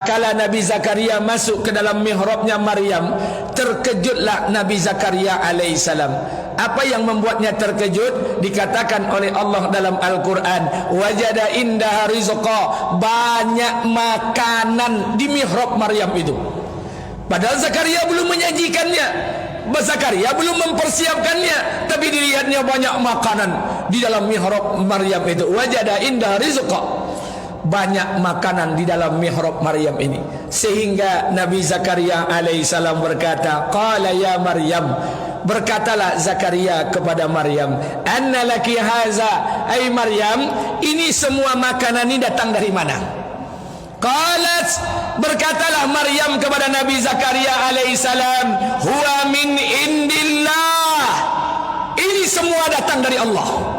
Kala Nabi Zakaria masuk ke dalam mihrabnya Maryam, terkejutlah Nabi Zakaria alaihissalam. Apa yang membuatnya terkejut? Dikatakan oleh Allah dalam Al-Quran, wajada indaha rizqa, banyak makanan di mihrab Maryam itu. Padahal Zakaria belum menyajikannya, Zakaria belum mempersiapkannya, tapi dilihatnya banyak makanan di dalam mihrab Maryam itu. Wajada indaha rizqa, banyak makanan di dalam mihrab Maryam ini, sehingga Nabi Zakaria alaihissalam berkata, qala ya Maryam, berkatalah Zakaria kepada Maryam, anna laki haza, ay Maryam, ini semua makanan ini datang dari mana? Qalat, berkatalah Maryam kepada Nabi Zakaria alaihissalam, huwa min indillah, ini semua datang dari Allah.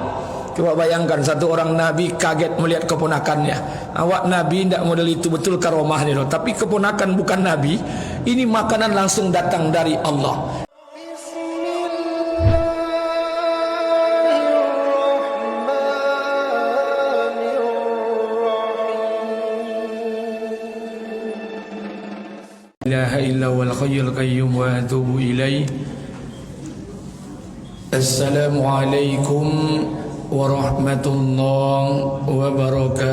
Coba bayangkan satu orang Nabi kaget melihat keponakannya. Awak Nabi tidak model itu, betul karomahnya loh. Tapi keponakan bukan Nabi, ini makanan langsung datang dari Allah. La ilaha illa wal hayyul qayyum wa atubu ilaih. Assalamualaikum warahmatullahi wabarakatuh.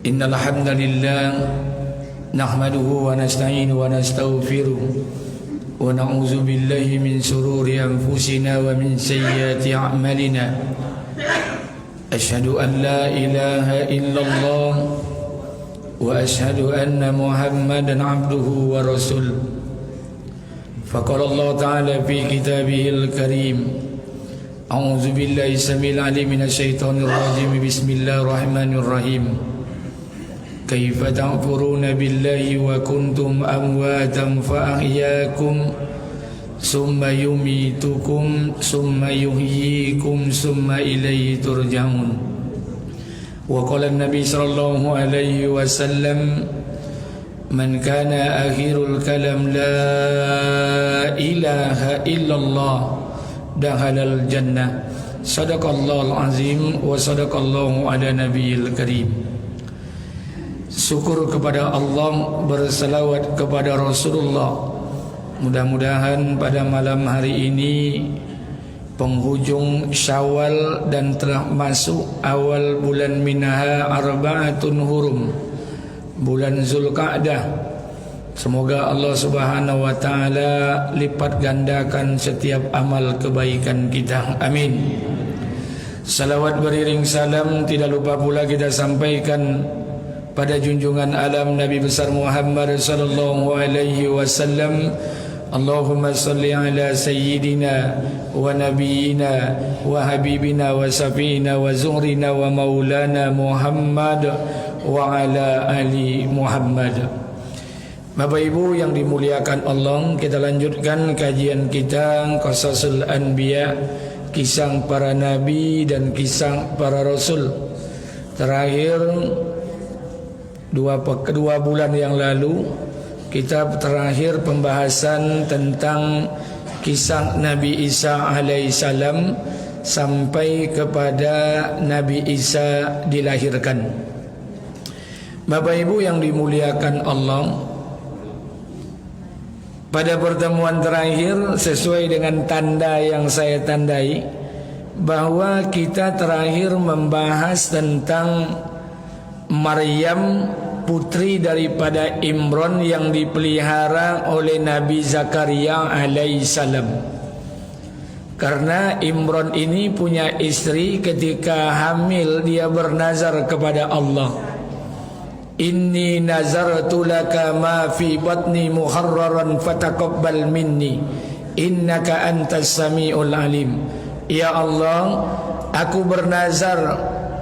Innal hamdalillah nahmaduhu wa nasta'inuhu wa nastaghfiruh wa na'udzu billahi min shururi anfusina wa min sayyiati a'malina. Asyhadu an la ilaha illallah wa ashhadu anna Muhammadan abduhu wa rasuluh. Faqala Allah ta'ala fi kitabihil karim, a'udzu billahi samil alim minasy syaithanir rajim, bismillahirrahmanirrahim. Kaifa ta'furuna billahi wa kuntum amwatan fa ahyaakum summa yumitukum summa yuhyikum summa ilaihi turja'un. Wa qala an-nabi sallallahu alaihi wasallam, man kana akhirul kalam la ilaha illallah dakhalal jannah. Sadaqallahul azim wa sadaqallahu ala nabiyil karim. Syukur kepada Allah, berselawat kepada Rasulullah. Mudah-mudahan pada malam hari ini penghujung Syawal dan telah masuk awal bulan Minha Arba'atun Hurum, bulan Zulqa'dah. Semoga Allah Subhanahu wa taala lipat gandakan setiap amal kebaikan kita. Amin. Salawat beriring salam tidak lupa pula kita sampaikan pada junjungan alam Nabi besar Muhammad sallallahu alaihi wasallam. Allahumma salli ala sayyidina wa nabiyyina wa habibina wa safina wa zuhrina wa maulana Muhammad wa ala ali Muhammad. Bapak Ibu yang dimuliakan Allah, kita lanjutkan kajian kita Qasasul Anbiya, kisah para nabi dan kisah para rasul. Terakhir kedua bulan yang lalu kita terakhir pembahasan tentang kisah Nabi Isa alaihissalam sampai kepada Nabi Isa dilahirkan. Bapak Ibu yang dimuliakan Allah, pada pertemuan terakhir sesuai dengan tanda yang saya tandai, bahwa kita terakhir membahas tentang Maryam, putri daripada Imran yang dipelihara oleh Nabi Zakaria alaihissalam. Karena Imran ini punya istri, ketika hamil dia bernazar kepada Allah, inni nazartu laka ma fi batni muharraran fataqabbal minni innaka antas samiul alim. Ya Allah, aku bernazar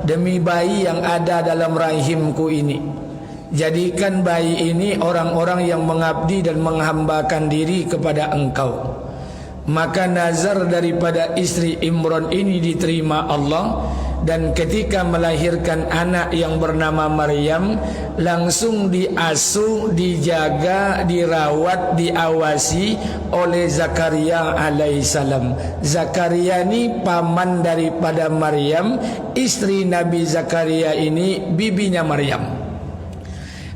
demi bayi yang ada dalam rahimku ini, jadikan bayi ini orang-orang yang mengabdi dan menghambakan diri kepada Engkau. Maka nazar daripada istri Imran ini diterima Allah, dan ketika melahirkan anak yang bernama Maryam, langsung diasuh, dijaga, dirawat, diawasi oleh Zakaria alaihissalam. Zakaria ini paman daripada Maryam, istri Nabi Zakaria ini bibinya Maryam.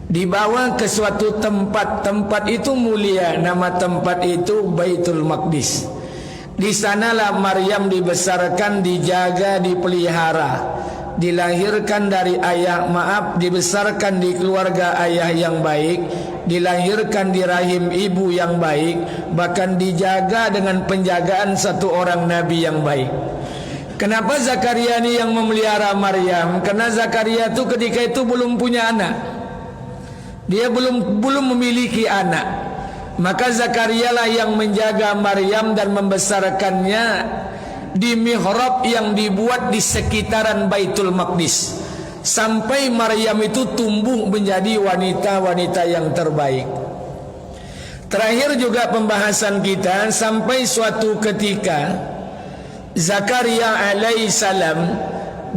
Dibawa ke suatu tempat, tempat itu mulia, nama tempat itu Baitul Maqdis. Di sanalah Maryam dibesarkan, dijaga, dipelihara. Dilahirkan dari dibesarkan di keluarga ayah yang baik, dilahirkan di rahim ibu yang baik, bahkan dijaga dengan penjagaan satu orang nabi yang baik. Kenapa Zakaria ini yang memelihara Maryam? Karena Zakaria itu ketika itu belum punya anak. Dia belum memiliki anak. Maka Zakaria lah yang menjaga Maryam dan membesarkannya di mihrab yang dibuat di sekitaran Baitul Maqdis, sampai Maryam itu tumbuh menjadi wanita-wanita yang terbaik. Terakhir juga pembahasan kita, sampai suatu ketika Zakaria alaihissalam,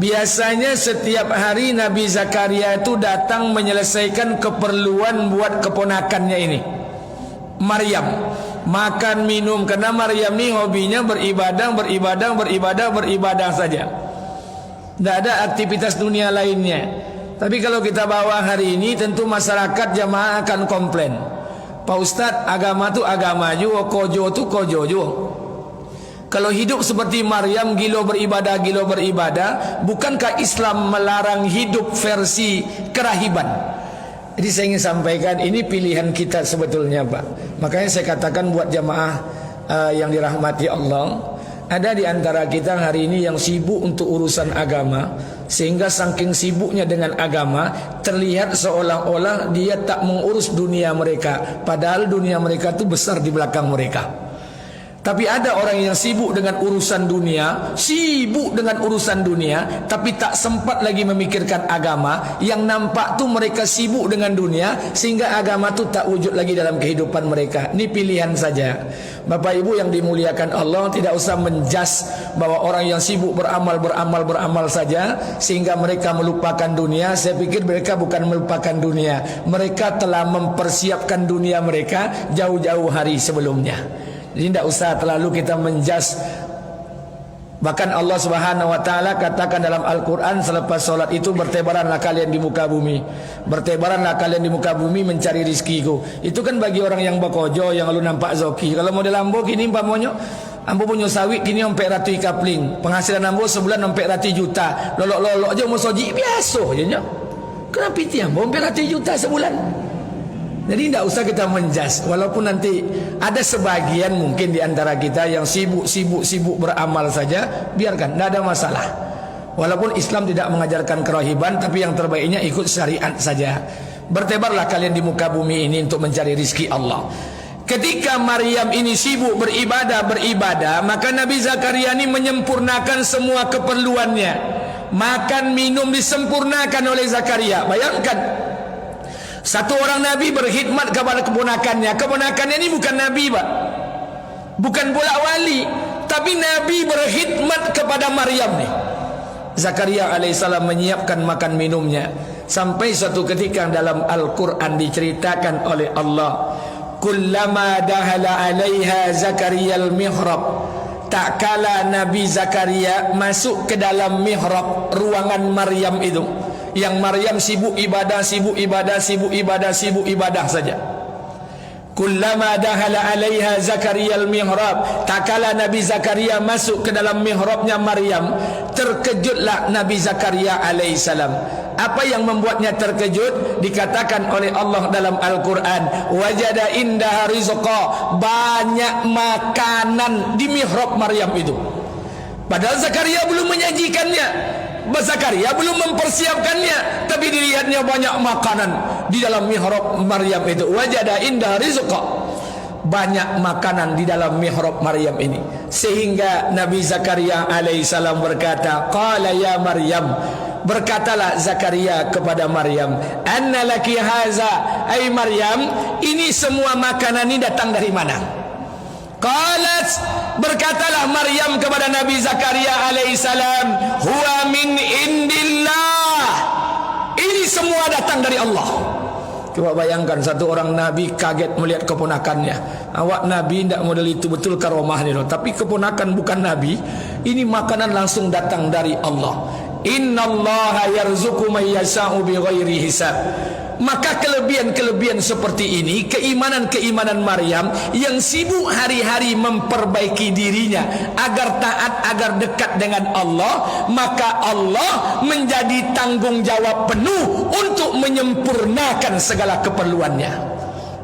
biasanya setiap hari Nabi Zakaria itu datang menyelesaikan keperluan buat keponakannya ini Maryam, makan minum. Karena Maryam ni hobinya beribadah saja. Tidak ada aktivitas dunia lainnya. Tapi kalau kita bawa hari ini, tentu masyarakat jamaah akan komplain. Pak Ustadz, agama tu agama juga, kojo tu kojo juga. Kalau hidup seperti Maryam, gilo beribadah, bukankah Islam melarang hidup versi kerahiban? Jadi saya ingin sampaikan, ini pilihan kita sebetulnya Pak. Makanya saya katakan buat jamaah yang dirahmati Allah, ada di antara kita hari ini yang sibuk untuk urusan agama, sehingga saking sibuknya dengan agama, terlihat seolah-olah dia tak mengurus dunia mereka, padahal dunia mereka itu besar di belakang mereka. Tapi ada orang yang sibuk dengan urusan dunia, tapi tak sempat lagi memikirkan agama. Yang nampak tu mereka sibuk dengan dunia, sehingga agama tu tak wujud lagi dalam kehidupan mereka. Ini pilihan saja. Bapak Ibu yang dimuliakan Allah, tidak usah menjas bahwa orang yang sibuk beramal saja sehingga mereka melupakan dunia. Saya pikir mereka bukan melupakan dunia, mereka telah mempersiapkan dunia mereka jauh-jauh hari sebelumnya. Jadi tidak usah terlalu kita menjas. Bahkan Allah Subhanahu wa taala katakan dalam Al-Qur'an, selepas solat itu bertebaranlah kalian di muka bumi. Bertebaranlah kalian di muka bumi mencari rizkiku. Itu kan bagi orang yang bakojo, yang lu nampak zoki. Kalau model ambo kini pamonyo, ambo punya sawit kini sampai ratu kapling. Penghasilan ambo sebulan sampai ratu juta. Lolok-lolok aja mau soji biasa je nya. Kenapa itu ambo sampai ratu juta sebulan? Jadi tidak usah kita menjas. Walaupun nanti ada sebagian mungkin di antara kita yang sibuk beramal saja, biarkan, tidak ada masalah. Walaupun Islam tidak mengajarkan kerahiban, tapi yang terbaiknya ikut syariat saja. Bertebarlah kalian di muka bumi ini untuk mencari rizki Allah. Ketika Maryam ini sibuk beribadah, maka Nabi Zakaria ini menyempurnakan semua keperluannya. Makan minum disempurnakan oleh Zakaria. Bayangkan, satu orang Nabi berkhidmat kepada keponakannya. Keponakannya ini bukan Nabi Pak, bukan pula wali, tapi Nabi berkhidmat kepada Maryam nih. Zakaria alaihissalam menyiapkan makan minumnya. Sampai suatu ketika dalam Al-Quran diceritakan oleh Allah, kullama dahala alaiha Zakaria al-mihrab, tak kala Nabi Zakaria masuk ke dalam mihrab, ruangan Maryam itu, yang Maryam sibuk ibadah saja. Kullama dahala alaiha Zakaria al-mihrab, tak kala Nabi Zakaria masuk ke dalam mihrabnya Maryam, terkejutlah Nabi Zakaria alaihissalam. Apa yang membuatnya terkejut? Dikatakan oleh Allah dalam Al-Quran, wajada indaha rizqa, banyak makanan di mihrab Maryam itu. Padahal Zakaria belum menyajikannya, Zakaria belum mempersiapkannya, tapi dilihatnya banyak makanan di dalam mihrab Maryam itu. Wajada indah rizqa, banyak makanan di dalam mihrab Maryam ini. Sehingga Nabi Zakaria alaihissalam berkata, qala ya Maryam, berkatalah Zakaria kepada Maryam, anna laki haza, ay Maryam, ini semua makanan ini datang dari mana? Qalat, berkatalah Maryam kepada Nabi Zakaria alaihissalam, huwa min Coba bayangkan satu orang Nabi kaget melihat keponakannya. Awak Nabi tidak model itu, betul karomahnya loh. Tapi keponakan bukan Nabi. Ini makanan langsung datang dari Allah. Innallaha yarzuqu man yasha'u bighairi hisab. Maka kelebihan-kelebihan seperti ini, keimanan-keimanan Maryam yang sibuk hari-hari memperbaiki dirinya agar taat, agar dekat dengan Allah, maka Allah menjadi tanggung jawab penuh untuk menyempurnakan segala keperluannya.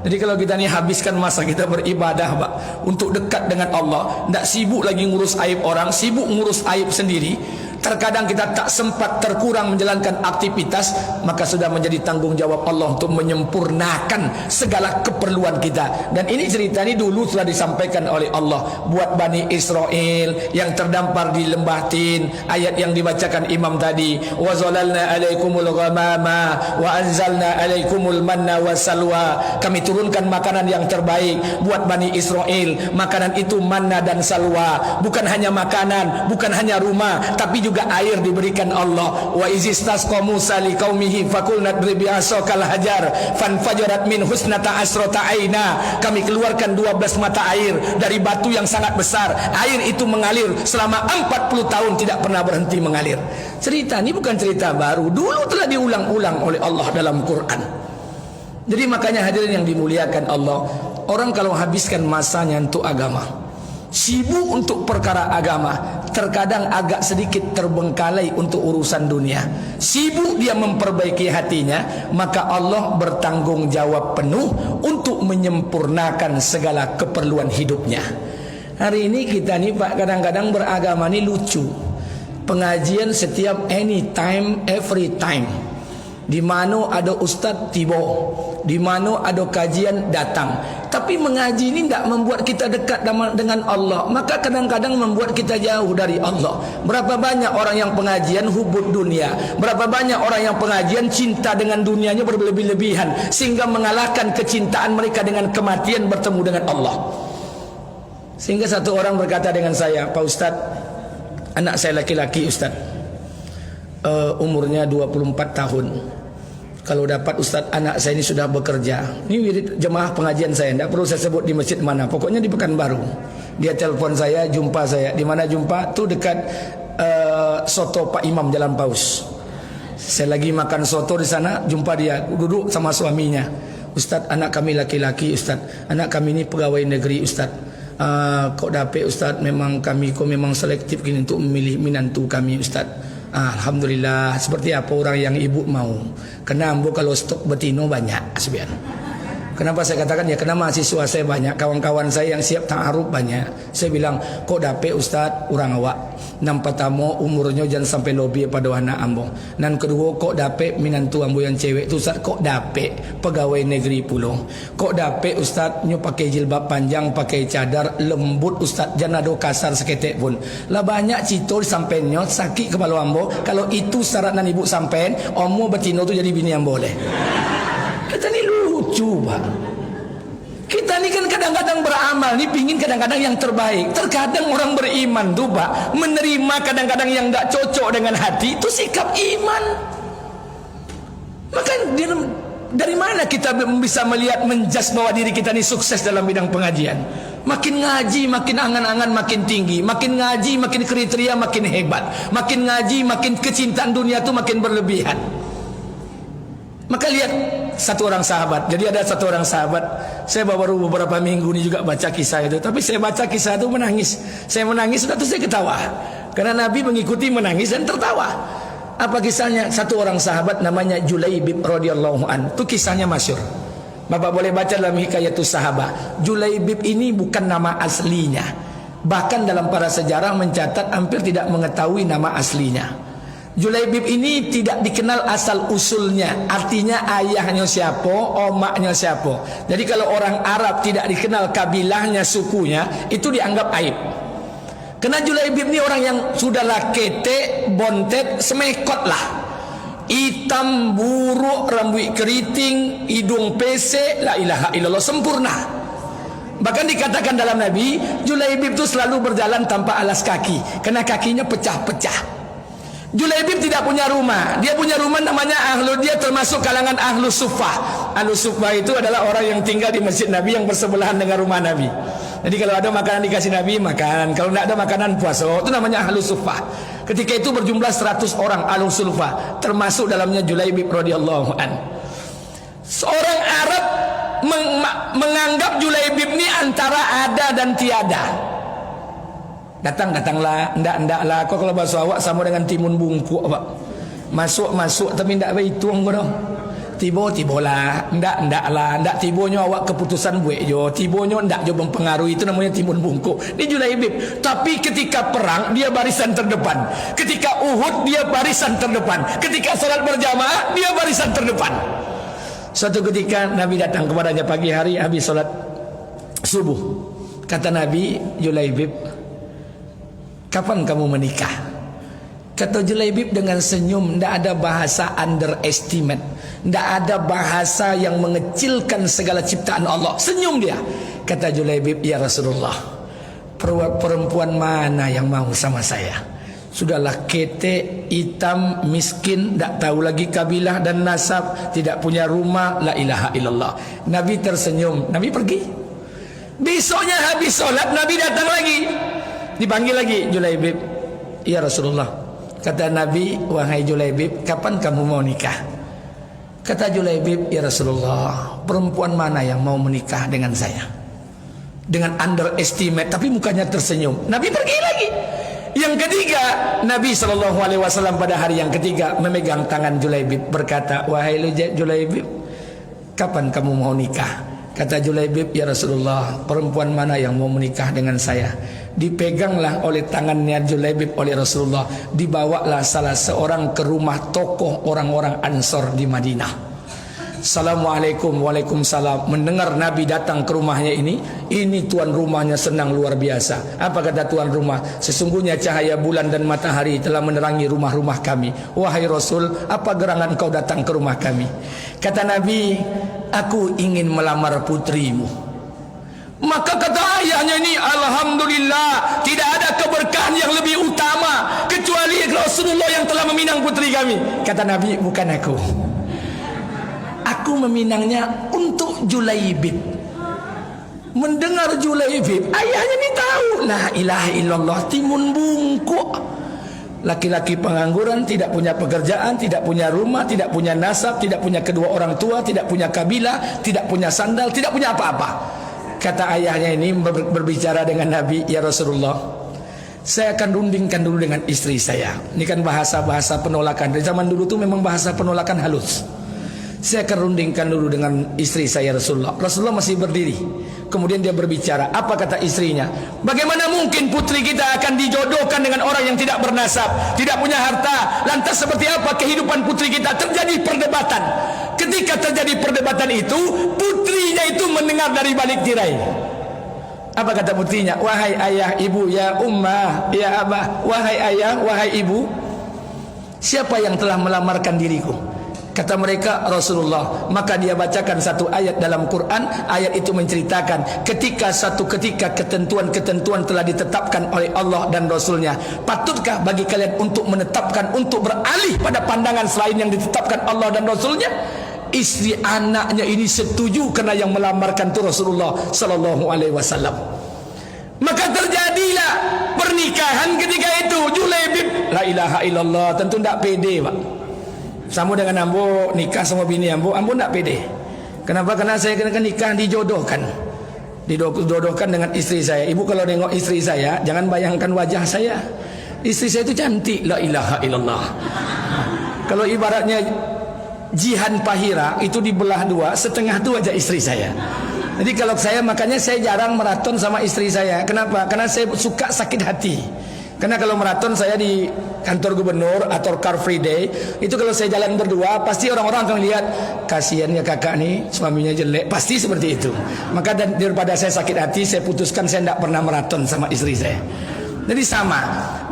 Jadi kalau kita ni habiskan masa kita beribadah, Pak, untuk dekat dengan Allah, tidak sibuk lagi ngurus aib orang, sibuk ngurus aib sendiri, terkadang kita tak sempat, terkurang menjalankan aktivitas, maka sudah menjadi tanggung jawab Allah untuk menyempurnakan segala keperluan kita. Dan ini cerita ini dulu sudah disampaikan oleh Allah buat Bani Israel yang terdampar di lembah Tin. Ayat yang dibacakan imam tadi, wa zalalna alaikumul ghamama wa anzalna alaikumul manna wassalwa. Kami turunkan makanan yang terbaik buat Bani Israel. Makanan itu manna dan salwa. Bukan hanya makanan, bukan hanya rumah, tapi juga air diberikan Allah. Wa izistasqa Musa liqaumihi faqulna idrib bi'asakal hajar fanfajarat min husnata asrata aina. Kami keluarkan 12 mata air dari batu yang sangat besar. Air itu mengalir selama 40 tahun tidak pernah berhenti mengalir. Cerita ini bukan cerita baru, dulu telah diulang-ulang oleh Allah dalam Quran. Jadi makanya hadirin yang dimuliakan Allah, orang kalau habiskan masanya untuk agama, sibuk untuk perkara agama, terkadang agak sedikit terbengkalai untuk urusan dunia, sibuk dia memperbaiki hatinya, maka Allah bertanggung jawab penuh untuk menyempurnakan segala keperluan hidupnya. Hari ini kita ni Pak, kadang-kadang beragama ni lucu. Pengajian setiap anytime, every time. Di mana ada ustaz tiba, di mana ada kajian datang. Tapi mengaji ini tidak membuat kita dekat dengan Allah, maka kadang-kadang membuat kita jauh dari Allah. Berapa banyak orang yang pengajian hubud dunia, berapa banyak orang yang pengajian cinta dengan dunianya berlebih-lebihan, sehingga mengalahkan kecintaan mereka dengan kematian bertemu dengan Allah. Sehingga satu orang berkata dengan saya, Pak Ustaz, anak saya laki-laki Ustaz, umurnya 24 tahun. Kalau dapat Ustaz, anak saya ini sudah bekerja. Ini wirid jemaah pengajian saya, tidak perlu saya sebut di masjid mana, pokoknya di Pekanbaru. Dia telepon saya, jumpa saya. Di mana jumpa? Itu dekat soto Pak Imam Jalan Paus. Saya lagi makan soto di sana, jumpa dia duduk sama suaminya. Ustaz, anak kami laki-laki Ustaz, anak kami ini pegawai negeri Ustaz. Kok dapat Ustaz, memang kami kok memang selektif gini untuk memilih minantu kami Ustaz. Alhamdulillah. Seperti apa orang yang ibu mau? Kenapa kalau stok betino banyak sebian? Kenapa saya katakan ya, karena mahasiswa saya banyak, kawan-kawan saya yang siap ta'aruf banyak. Saya bilang, kok dapat Ustaz orang awak? Nam pertama umurnya jangan sampai lobi pada anak ambo. Dan kedua, kok dapat minantu ambo yang cewek tu Ustaz? Kok dapat pegawai negeri pulau? Kok dapat Ustaz nyo pakai jilbab panjang, pakai cadar lembut Ustaz, jangan ada kasar seketek pun. Lah banyak cito sampai nyo sakit kepala ambo. Kalau itu syarat nan ibu sampein, omo betino tu jadi bini ambo boleh. Kita ni lucu Pak. Kita ni kan kadang-kadang beramal ni pingin kadang-kadang yang terbaik. Terkadang orang beriman tu Pak, menerima kadang-kadang yang tak cocok dengan hati, itu sikap iman. Maka dari mana kita bisa melihat menjas bahwa diri kita ni sukses dalam bidang pengajian? Makin ngaji makin angan-angan makin tinggi, makin ngaji makin kriteria makin hebat, makin ngaji makin kecintaan dunia tu makin berlebihan. Maka lihat satu orang sahabat. Jadi ada satu orang sahabat, saya baru beberapa minggu ini juga baca kisah itu. Tapi saya baca kisah itu menangis. Saya menangis, sudah itu saya ketawa. Karena Nabi mengikuti menangis dan tertawa. Apa kisahnya? Satu orang sahabat namanya Julaibib radhiyallahu an. Itu kisahnya masyhur. Bapak boleh baca dalam Hikayatus Sahabah. Julaibib ini bukan nama aslinya. Bahkan dalam para sejarah mencatat hampir tidak mengetahui nama aslinya. Julaibib ini tidak dikenal asal usulnya, artinya ayahnya siapa, omaknya siapa. Jadi kalau orang Arab tidak dikenal kabilahnya, sukunya, itu dianggap aib. Karena Julaibib ini orang yang sudahlah ketek, bontet, semekot lah, hitam, buruk, rambut keriting, hidung pesek, la ilaha illallah, sempurna. Bahkan dikatakan dalam Nabi, Julaibib itu selalu berjalan tanpa alas kaki, karena kakinya pecah-pecah. Julaibib tidak punya rumah. Dia punya rumah namanya dia termasuk kalangan ahlu suffah. Ahlu suffah itu adalah orang yang tinggal di masjid Nabi yang bersebelahan dengan rumah Nabi. Jadi kalau ada makanan dikasih Nabi, makan. Kalau tidak ada makanan, puasa. Itu namanya ahlu suffah. Ketika itu berjumlah 100 orang ahlu suffah, termasuk dalamnya Julaibib radhiyallahu an. Seorang Arab menganggap Julaibib ini antara ada dan tiada. Datanglah, ndaklah. Kau kalau bahasa awak sama dengan timun bungkuk, Pak. Masuk tapi ndak baik tuang kau dong. Tiba-tibalah, ndaklah, ndak tibonya awak keputusan buat jo. Tibonya ndak jo mempengaruhi, itu namanya timun bungkuk. Ini Julaibib. Tapi ketika perang dia barisan terdepan. Ketika Uhud dia barisan terdepan. Ketika salat berjamaah dia barisan terdepan. Suatu ketika Nabi datang kepadanya pagi hari habis salat subuh. Kata Nabi, Julaibib, kapan kamu menikah? Kata Julaibib dengan senyum, tidak ada bahasa underestimate, tidak ada bahasa yang mengecilkan segala ciptaan Allah. Senyum dia. Kata Julaibib, ya Rasulullah, perempuan mana yang mau sama saya? Sudahlah ketek, hitam, miskin, tak tahu lagi kabilah dan nasab, tidak punya rumah, la ilaha illallah. Nabi tersenyum, Nabi pergi. Besoknya habis solat, Nabi datang lagi. Dipanggil lagi Julaibib, ya Rasulullah. Kata Nabi, wahai Julaibib, kapan kamu mau nikah? Kata Julaibib, ya Rasulullah, perempuan mana yang mau menikah dengan saya? Dengan underestimate, tapi mukanya tersenyum. Nabi pergi lagi. Yang ketiga, Nabi SAW pada hari yang ketiga memegang tangan Julaibib, berkata, wahai Julaibib, kapan kamu mau nikah? Kata Julaibib, ya Rasulullah, perempuan mana yang mau menikah dengan saya? Dipeganglah oleh tangannya Julaibib oleh Rasulullah, dibawalah salah seorang ke rumah tokoh orang-orang Ansor di Madinah. Assalamualaikum, waalaikumsalam. Mendengar Nabi datang ke rumahnya ini tuan rumahnya senang luar biasa. Apa kata tuan rumah? Sesungguhnya cahaya bulan dan matahari telah menerangi rumah-rumah kami. Wahai Rasul, apa gerangan kau datang ke rumah kami? Kata Nabi, aku ingin melamar putrimu. Maka kata ayahnya ini, alhamdulillah, tidak ada keberkahan yang lebih utama kecuali Rasulullah yang telah meminang putri kami. Kata Nabi, bukan aku meminangnya untuk Julaibib. Mendengar Julaibib, ayahnya ini tahu, la ilaha illallah, timun bungkuk. Laki-laki pengangguran, tidak punya pekerjaan, tidak punya rumah, tidak punya nasab, tidak punya kedua orang tua, tidak punya kabilah, tidak punya sandal, tidak punya apa-apa. Kata ayahnya ini berbicara dengan Nabi, ya Rasulullah, saya akan rundingkan dulu dengan istri saya. Ini kan bahasa-bahasa penolakan. Dari zaman dulu tuh memang bahasa penolakan halus. Saya akan rundingkan dulu dengan istri saya Rasulullah. Rasulullah masih berdiri. Kemudian dia berbicara. Apa kata istrinya? Bagaimana mungkin putri kita akan dijodohkan dengan orang yang tidak bernasab, tidak punya harta? Lantas seperti apa kehidupan putri kita? Terjadi perdebatan. Ketika terjadi perdebatan itu, putrinya itu mendengar dari balik tirai. Apa kata putrinya? Wahai ayah, ibu, ya ummah, ya abah. Wahai ayah, wahai ibu, siapa yang telah melamarkan diriku? Kata mereka, Rasulullah. Maka dia bacakan satu ayat dalam Quran. Ayat itu menceritakan ketika ketentuan-ketentuan telah ditetapkan oleh Allah dan Rasulnya. Patutkah bagi kalian untuk menetapkan, untuk beralih pada pandangan selain yang ditetapkan Allah dan Rasulnya? Istri anaknya ini setuju karena yang melamarkan itu Rasulullah Sallallahu Alaihi Wasallam. Maka terjadilah pernikahan ketika itu. Julaibib, la ilaha illallah, tentu tidak pede, Pak. Sama dengan ambo nikah sama bini ambo tidak pede. Kenapa? Karena saya kena nikah dijodohkan dengan istri saya. Ibu kalau nengok istri saya, jangan bayangkan wajah saya. Istri saya itu cantik, la ilaha illallah. Kalau ibaratnya Jihan Pahira itu dibelah dua, setengah itu wajah istri saya. Jadi kalau saya, makanya saya jarang maraton sama istri saya. Kenapa? Karena saya suka sakit hati. Karena kalau maraton saya di kantor gubernur atau Car Free Day, itu kalau saya jalan berdua, pasti orang-orang akan lihat, kasihan ya kakak nih, suaminya jelek, pasti seperti itu. Maka daripada saya sakit hati, saya putuskan saya tidak pernah maraton sama istri saya. Jadi sama,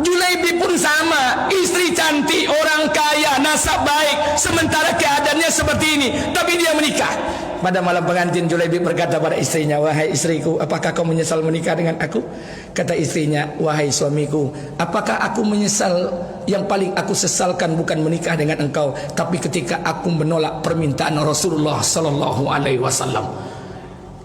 Julaibib pun sama, istri cantik, orang kaya, nasab baik, sementara keadaannya seperti ini, tapi dia menikah. Pada malam pengantin, Julaibib berkata pada istrinya, wahai istriku, apakah kau menyesal menikah dengan aku? Kata istrinya, wahai suamiku, apakah aku menyesal? Yang paling aku sesalkan bukan menikah dengan engkau, tapi ketika aku menolak permintaan Rasulullah sallallahu alaihi wasallam.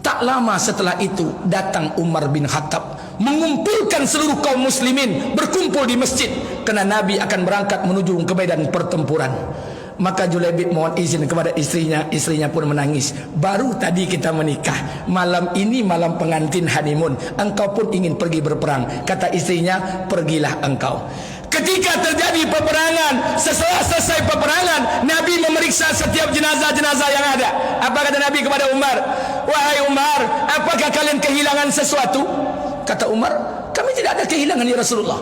Tak lama setelah itu datang Umar bin Khattab mengumpulkan seluruh kaum muslimin berkumpul di masjid, kerana Nabi akan berangkat menuju ke medan pertempuran. Maka Julaibib mohon izin kepada istrinya, istrinya pun menangis. Baru tadi kita menikah, malam ini malam pengantin honeymoon, engkau pun ingin pergi berperang. Kata istrinya, pergilah engkau. Ketika terjadi peperangan, setelah selesai peperangan, Nabi memeriksa setiap jenazah-jenazah yang ada. Apa kata Nabi kepada Umar? Wahai Umar, apakah kalian kehilangan sesuatu? Kata Umar, kami tidak ada kehilangan ya Rasulullah.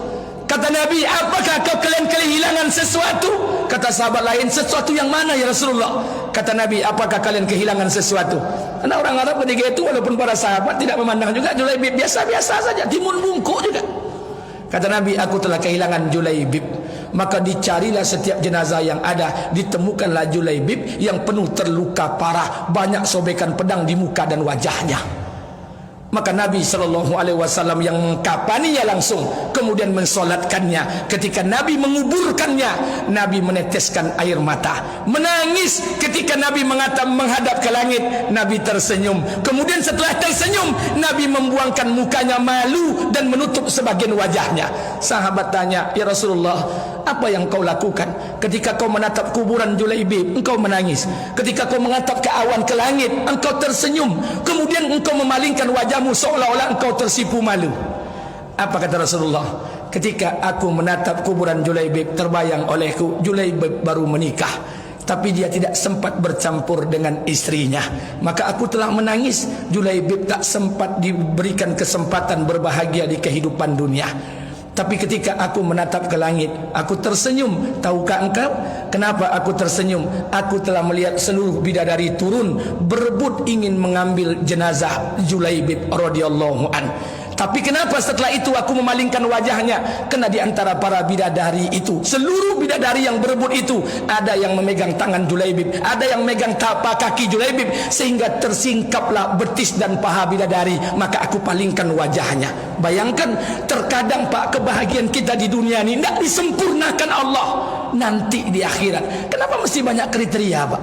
Kata Nabi, apakah kalian kehilangan sesuatu? Kata sahabat lain, sesuatu yang mana ya Rasulullah? Kata Nabi, apakah kalian kehilangan sesuatu? Karena orang Arab ketika itu, walaupun para sahabat tidak memandang juga Julaibib biasa-biasa saja, timun bungkuk juga. Kata Nabi, aku telah kehilangan Julaibib. Maka dicarilah setiap jenazah yang ada, ditemukanlah Julaibib yang penuh terluka parah, banyak sobekan pedang di muka dan wajahnya. Maka Nabi SAW yang mengkapaninya langsung, kemudian mensolatkannya. Ketika Nabi menguburkannya, Nabi meneteskan air mata, menangis. Ketika Nabi menghadap ke langit, Nabi tersenyum. Kemudian setelah tersenyum, Nabi membuangkan mukanya malu dan menutup sebagian wajahnya. Sahabat tanya, ya Rasulullah, apa yang kau lakukan? Ketika kau menatap kuburan Julaibib, engkau menangis. Ketika kau mengatap ke awan ke langit, engkau tersenyum. Kemudian engkau memalingkan wajahmu seolah-olah engkau tersipu malu. Apa kata Rasulullah? Ketika aku menatap kuburan Julaibib, terbayang olehku Julaibib baru menikah, tapi dia tidak sempat bercampur dengan istrinya. Maka aku telah menangis. Julaibib tak sempat diberikan kesempatan berbahagia di kehidupan dunia. Tapi ketika aku menatap ke langit, aku tersenyum. Tahukah engkau kenapa aku tersenyum? Aku telah melihat seluruh bidadari turun berebut ingin mengambil jenazah Julaibib radhiyallahu an. Tapi kenapa setelah itu aku memalingkan wajahnya? Karena di antara para bidadari itu, seluruh bidadari yang berebut itu, ada yang memegang tangan Julaibib, ada yang memegang tapak kaki Julaibib, sehingga tersingkaplah betis dan paha bidadari. Maka aku palingkan wajahnya. Bayangkan, terkadang Pak, kebahagiaan kita di dunia ini tidak disempurnakan Allah nanti di akhirat. Kenapa mesti banyak kriteria, Pak?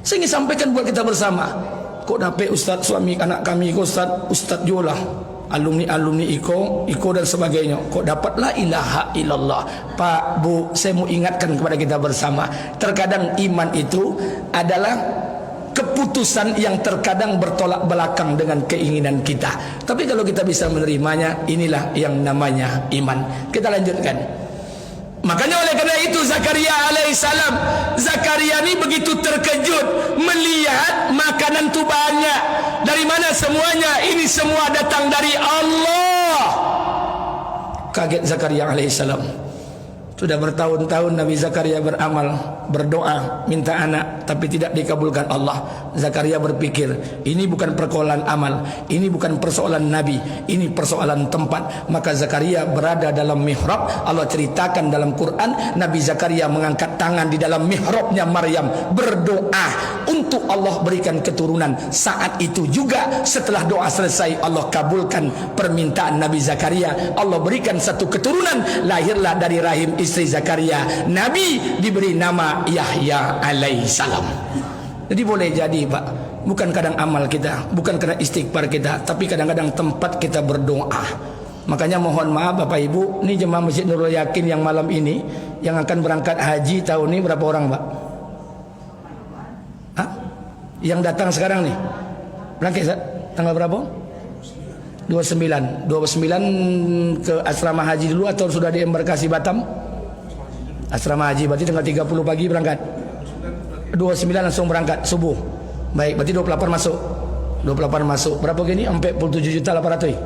Saya ingin sampaikan buat kita bersama. Kok dapat Ustaz suami anak kami, Ustaz Jola, alumni Iko dan sebagainya. Kok dapat la ilaha illallah. Pak, Bu, saya mau ingatkan kepada kita bersama, terkadang iman itu adalah keputusan yang terkadang bertolak belakang dengan keinginan kita. Tapi kalau kita bisa menerimanya, inilah yang namanya iman. Kita lanjutkan. Makanya oleh karena itu Zakaria alaihissalam, Zakaria ini begitu terkejut melihat makanan itu banyak. Dari mana semuanya? Ini semua datang dari Allah. Kaget Zakaria alaihissalam. Sudah bertahun-tahun Nabi Zakaria beramal, berdoa, minta anak, tapi tidak dikabulkan Allah. Zakaria berpikir, ini bukan persoalan amal, ini bukan persoalan Nabi, ini persoalan tempat. Maka Zakaria berada dalam mihrab. Allah ceritakan dalam Quran, Nabi Zakaria mengangkat tangan di dalam mihrabnya Maryam, berdoa untuk Allah berikan keturunan. Saat itu juga setelah doa selesai, Allah kabulkan permintaan Nabi Zakaria. Allah berikan satu keturunan, lahirlah dari rahim istri Zakaria Nabi, diberi nama Yahya alaihissalam. Jadi boleh jadi, Pak, bukan kadang amal kita, bukan kadang istighfar kita, tapi kadang-kadang tempat kita berdoa. Makanya mohon maaf Bapak Ibu, ini jemaah Masjid Nurul Yakin yang malam ini yang akan berangkat haji tahun ini berapa orang, Pak? Hah? Yang datang sekarang nih berangkat tanggal berapa? 29 ke asrama haji dulu atau sudah di embarkasi Batam? Asrama haji berarti tanggal 30 pagi berangkat, 29 langsung berangkat subuh. Baik, berarti 28 masuk. 28 masuk. Berapa gini? 47.800.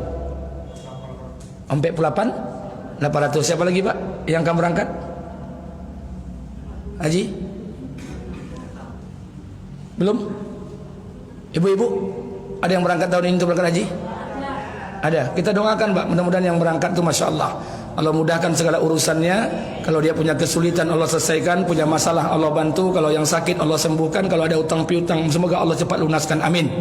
48.800. Siapa lagi, Pak, yang akan berangkat haji? Belum? Ibu-ibu ada yang berangkat tahun ini untuk berangkat haji? Ada. Kita doakan, Pak, mudah-mudahan yang berangkat itu Masya Allah Allah mudahkan segala urusannya. Kalau dia punya kesulitan Allah selesaikan, punya masalah Allah bantu, kalau yang sakit Allah sembuhkan, kalau ada utang piutang semoga Allah cepat lunaskan. Amin.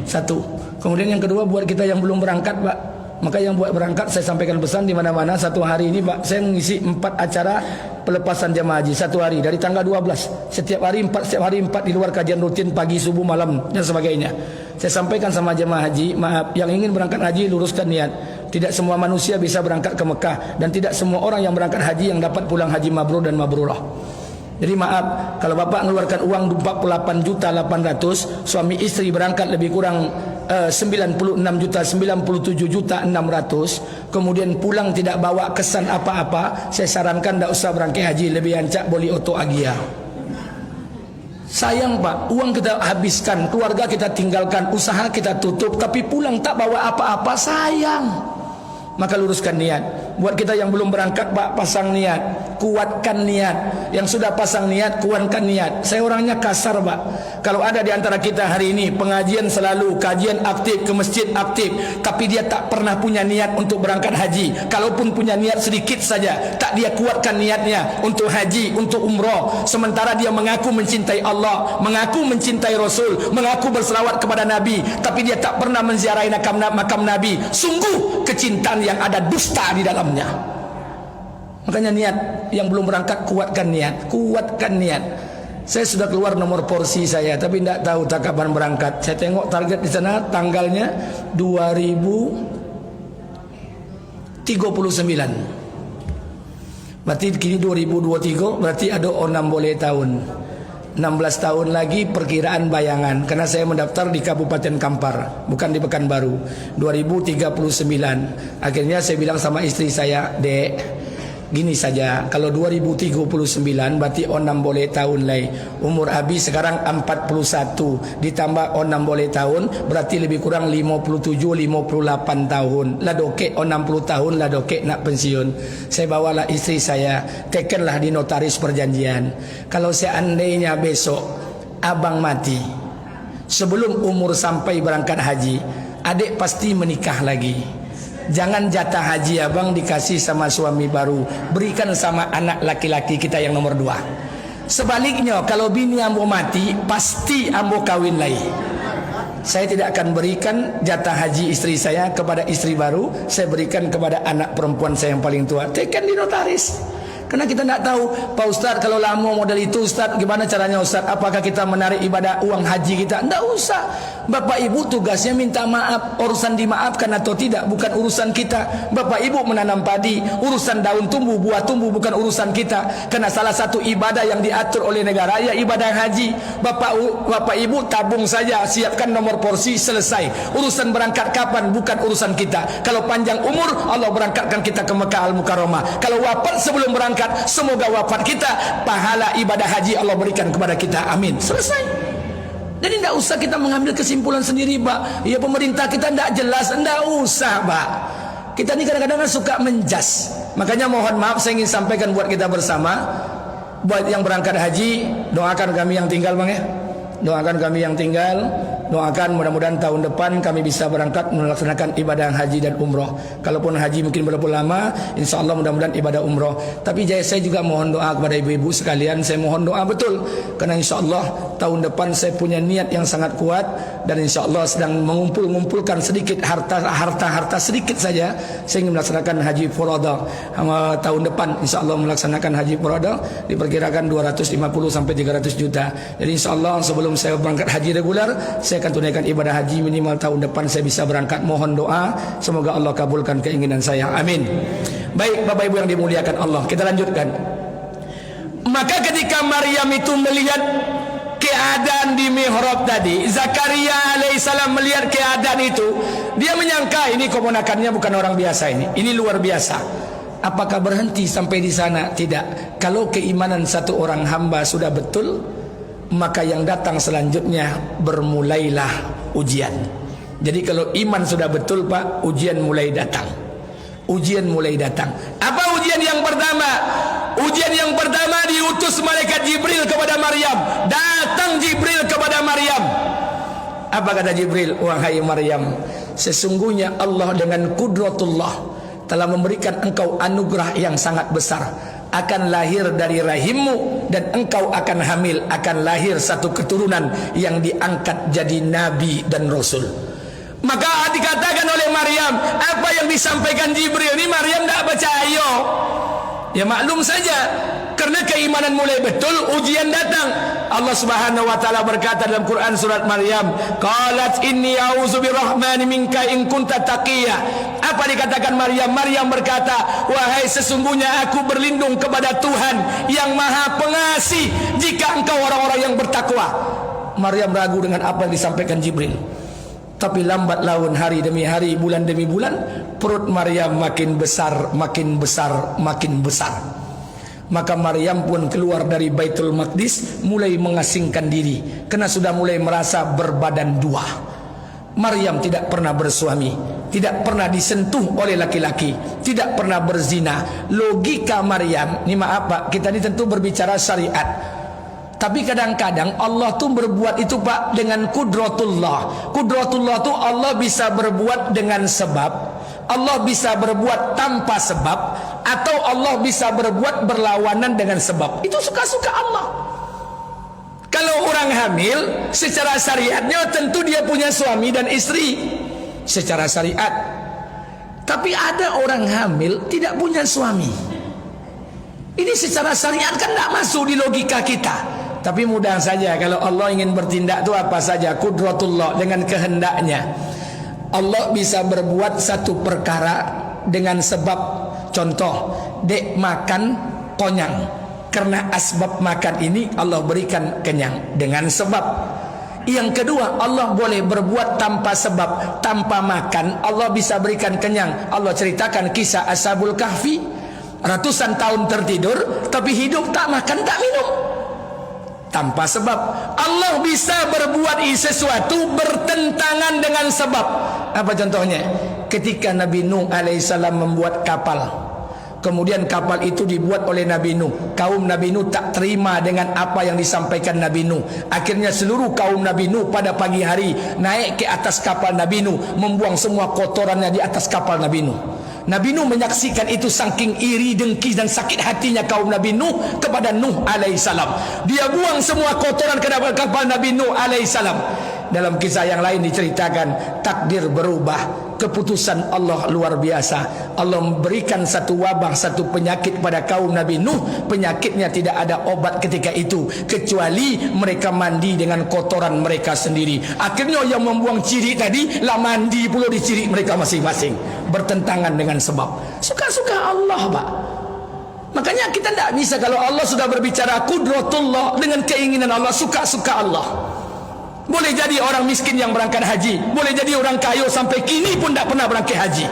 Satu. Kemudian yang kedua, buat kita yang belum berangkat, Pak, maka yang buat berangkat saya sampaikan pesan di mana-mana. Satu hari ini, Pak, saya mengisi 4 acara pelepasan jemaah haji satu hari dari tanggal 12. Setiap hari 4 di luar kajian rutin pagi, subuh, malam dan sebagainya. Saya sampaikan sama jemaah haji, maaf, yang ingin berangkat haji luruskan niat. Tidak semua manusia bisa berangkat ke Mekah dan tidak semua orang yang berangkat haji yang dapat pulang haji mabrur dan mabrurah. Jadi maaf, kalau bapak mengeluarkan uang 48.800.000, suami istri berangkat lebih kurang 96.097.600, kemudian pulang tidak bawa kesan apa-apa, saya sarankan tidak usah berangkat haji, lebih ancak boli oto agia. Sayang, Pak, uang kita habiskan, keluarga kita tinggalkan, usaha kita tutup, tapi pulang tak bawa apa-apa, sayang. Maka luruskan niat. Buat kita yang belum berangkat, Pak, pasang niat, kuatkan niat. Yang sudah pasang niat, kuatkan niat. Saya orangnya kasar, Pak. Kalau ada di antara kita hari ini pengajian selalu, kajian aktif, ke masjid aktif, tapi dia tak pernah punya niat untuk berangkat haji. Kalaupun punya niat sedikit saja, tak dia kuatkan niatnya untuk haji, untuk umrah. Sementara dia mengaku mencintai Allah, mengaku mencintai Rasul, mengaku berselawat kepada Nabi, tapi dia tak pernah menziarahi makam Nabi. Sungguh kecintaan yang ada dusta di dalamnya. Makanya niat, yang belum berangkat kuatkan niat, kuatkan niat. Saya sudah keluar nomor porsi saya, tapi tidak tahu tak kapan berangkat. Saya tengok target di sana tanggalnya 2039. Berarti kini 2023, berarti ada 6 boleh tahun. 16 tahun lagi perkiraan bayangan, karena saya mendaftar di Kabupaten Kampar, bukan di Pekanbaru. 2039. Akhirnya saya bilang sama istri saya, Dek, gini saja, kalau 2039 berarti 6 boleh tahun lagi. Umur Abi sekarang 41, ditambah 6 boleh tahun, berarti lebih kurang 57-58 tahun. Lah dokek 60 tahun lah dokek nak pensiun. Saya bawalah istri saya, tekenlah di notaris perjanjian. Kalau seandainya besok abang mati sebelum umur sampai berangkat haji, adik pasti menikah lagi. Jangan jatah haji abang dikasih sama suami baru, berikan sama anak laki-laki kita yang nomor 2. Sebaliknya, kalau bini ambo mati, pasti ambo kawin lagi. Saya tidak akan berikan jatah haji istri saya kepada istri baru, saya berikan kepada anak perempuan saya yang paling tua. Tekan di notaris. Karena kita tidak tahu, Pak Ustaz, kalau lama model itu Ustaz, gimana caranya Ustaz? Apakah kita menarik ibadah uang haji kita? Tidak usah. Bapak Ibu tugasnya minta maaf. Urusan dimaafkan atau tidak bukan urusan kita. Bapak Ibu menanam padi, urusan daun tumbuh, buah tumbuh bukan urusan kita. Karena salah satu ibadah yang diatur oleh negara ya ibadah haji. Bapak Ibu tabung saja, siapkan nomor porsi, selesai. Urusan berangkat kapan bukan urusan kita. Kalau panjang umur, Allah berangkatkan kita ke Mekah Al-Mukarramah. Kalau wafat sebelum berangkat, semoga wafat kita pahala ibadah haji Allah berikan kepada kita. Amin. Selesai. Jadi tidak usah kita mengambil kesimpulan sendiri, Pak. Ya pemerintah kita tidak jelas, tidak usah, Pak. Kita ini kadang-kadang suka menjas. Makanya mohon maaf, saya ingin sampaikan buat kita bersama, buat yang berangkat haji, doakan kami yang tinggal, Bang, ya. Doakan kami yang tinggal, doakan mudah-mudahan tahun depan kami bisa berangkat melaksanakan ibadah haji dan umroh. Kalaupun haji mungkin berapa lama, insya Allah mudah-mudahan ibadah umroh. Tapi saya juga mohon doa kepada ibu-ibu sekalian. Saya mohon doa betul, karena insya Allah tahun depan saya punya niat yang sangat kuat, dan insya Allah sedang mengumpulkan sedikit harta sedikit saja. Saya ingin melaksanakan haji furada tahun depan. Insya Allah melaksanakan haji furada diperkirakan 250 sampai 300 juta. Jadi insya Allah sebelum saya berangkat haji regular, saya akan tunaikan ibadah haji minimal tahun depan saya bisa berangkat. Mohon doa, semoga Allah kabulkan keinginan saya. Amin. Baik Bapak Ibu yang dimuliakan Allah, kita lanjutkan. Maka ketika Maryam itu melihat keadaan di mihrab tadi, Zakaria alaihissalam melihat keadaan itu, dia menyangka ini keponakannya bukan orang biasa, ini luar biasa. Apakah berhenti sampai di sana? Tidak. Kalau keimanan satu orang hamba sudah betul, maka yang datang selanjutnya bermulailah ujian. Jadi kalau iman sudah betul, Pak, ujian mulai datang. Ujian mulai datang. Apa ujian yang pertama? Ujian yang pertama diutus malaikat Jibril kepada Maryam. Datang Jibril kepada Maryam. Apa kata Jibril? Wahai Maryam, sesungguhnya Allah dengan kudratullah, telah memberikan engkau anugerah yang sangat besar. Akan lahir dari rahimmu, dan engkau akan hamil, akan lahir satu keturunan yang diangkat jadi nabi dan rasul. Maka dikatakan oleh Maryam, apa yang disampaikan Jibril ini Maryam tidak percaya. Ya maklum saja, karena keimanan mulai betul, ujian datang. Allah Subhanahu wa taala berkata dalam Quran surat Maryam, qalat inni a'udzu birrahmani minka in kunta taqiyya. Apa dikatakan Maryam? Maryam berkata, wahai sesungguhnya aku berlindung kepada Tuhan yang Maha Pengasih jika engkau orang-orang yang bertakwa. Maryam ragu dengan apa yang disampaikan Jibril. Tapi lambat laun, hari demi hari, bulan demi bulan, perut Maryam makin besar, makin besar, makin besar. Maka Maryam pun keluar dari Baitul Maqdis, mulai mengasingkan diri, karena sudah mulai merasa berbadan dua. Maryam tidak pernah bersuami, tidak pernah disentuh oleh laki-laki, tidak pernah berzina. Logika Maryam, ini maaf Pak, kita ini tentu berbicara syariat. Tapi kadang-kadang Allah tuh berbuat itu Pak dengan kudratullah. Kudratullah tuh Allah bisa berbuat dengan sebab, Allah bisa berbuat tanpa sebab, atau Allah bisa berbuat berlawanan dengan sebab. Itu suka-suka Allah. Kalau orang hamil, secara syariatnya tentu dia punya suami dan istri secara syariat. Tapi ada orang hamil tidak punya suami. Ini secara syariat kan tidak masuk di logika kita. Tapi mudah saja kalau Allah ingin bertindak itu apa saja, kudratullah, dengan kehendaknya. Allah bisa berbuat satu perkara dengan sebab. Contoh, dek makan konyang, karena asbab makan ini Allah berikan kenyang dengan sebab. Yang kedua, Allah boleh berbuat tanpa sebab, tanpa makan Allah bisa berikan kenyang. Allah ceritakan kisah Ashabul Kahfi, ratusan tahun tertidur tapi hidup tak makan tak minum tanpa sebab. Allah bisa berbuat sesuatu bertentangan dengan sebab. Apa contohnya? Ketika Nabi Nuh alaihissalam membuat kapal, kemudian kapal itu dibuat oleh Nabi Nuh. Kaum Nabi Nuh tak terima dengan apa yang disampaikan Nabi Nuh. Akhirnya seluruh kaum Nabi Nuh pada pagi hari naik ke atas kapal Nabi Nuh, membuang semua kotorannya di atas kapal Nabi Nuh. Nabi Nuh menyaksikan itu, saking iri, dengki dan sakit hatinya kaum Nabi Nuh kepada Nuh alaihissalam. Dia buang semua kotoran ke dalam kapal Nabi Nuh alaihissalam. Dalam kisah yang lain diceritakan, takdir berubah, keputusan Allah luar biasa. Allah memberikan satu wabah, satu penyakit pada kaum Nabi Nuh. Penyakitnya tidak ada obat ketika itu, kecuali mereka mandi dengan kotoran mereka sendiri. Akhirnya yang membuang cirik tadi lah mandi pula di cirik mereka masing-masing, bertentangan dengan sebab. Suka-suka Allah Pak. Makanya kita tidak bisa, kalau Allah sudah berbicara kudratullah, dengan keinginan Allah, suka-suka Allah. Boleh jadi orang miskin yang berangkat haji, boleh jadi orang kaya sampai kini pun tak pernah berangkat haji.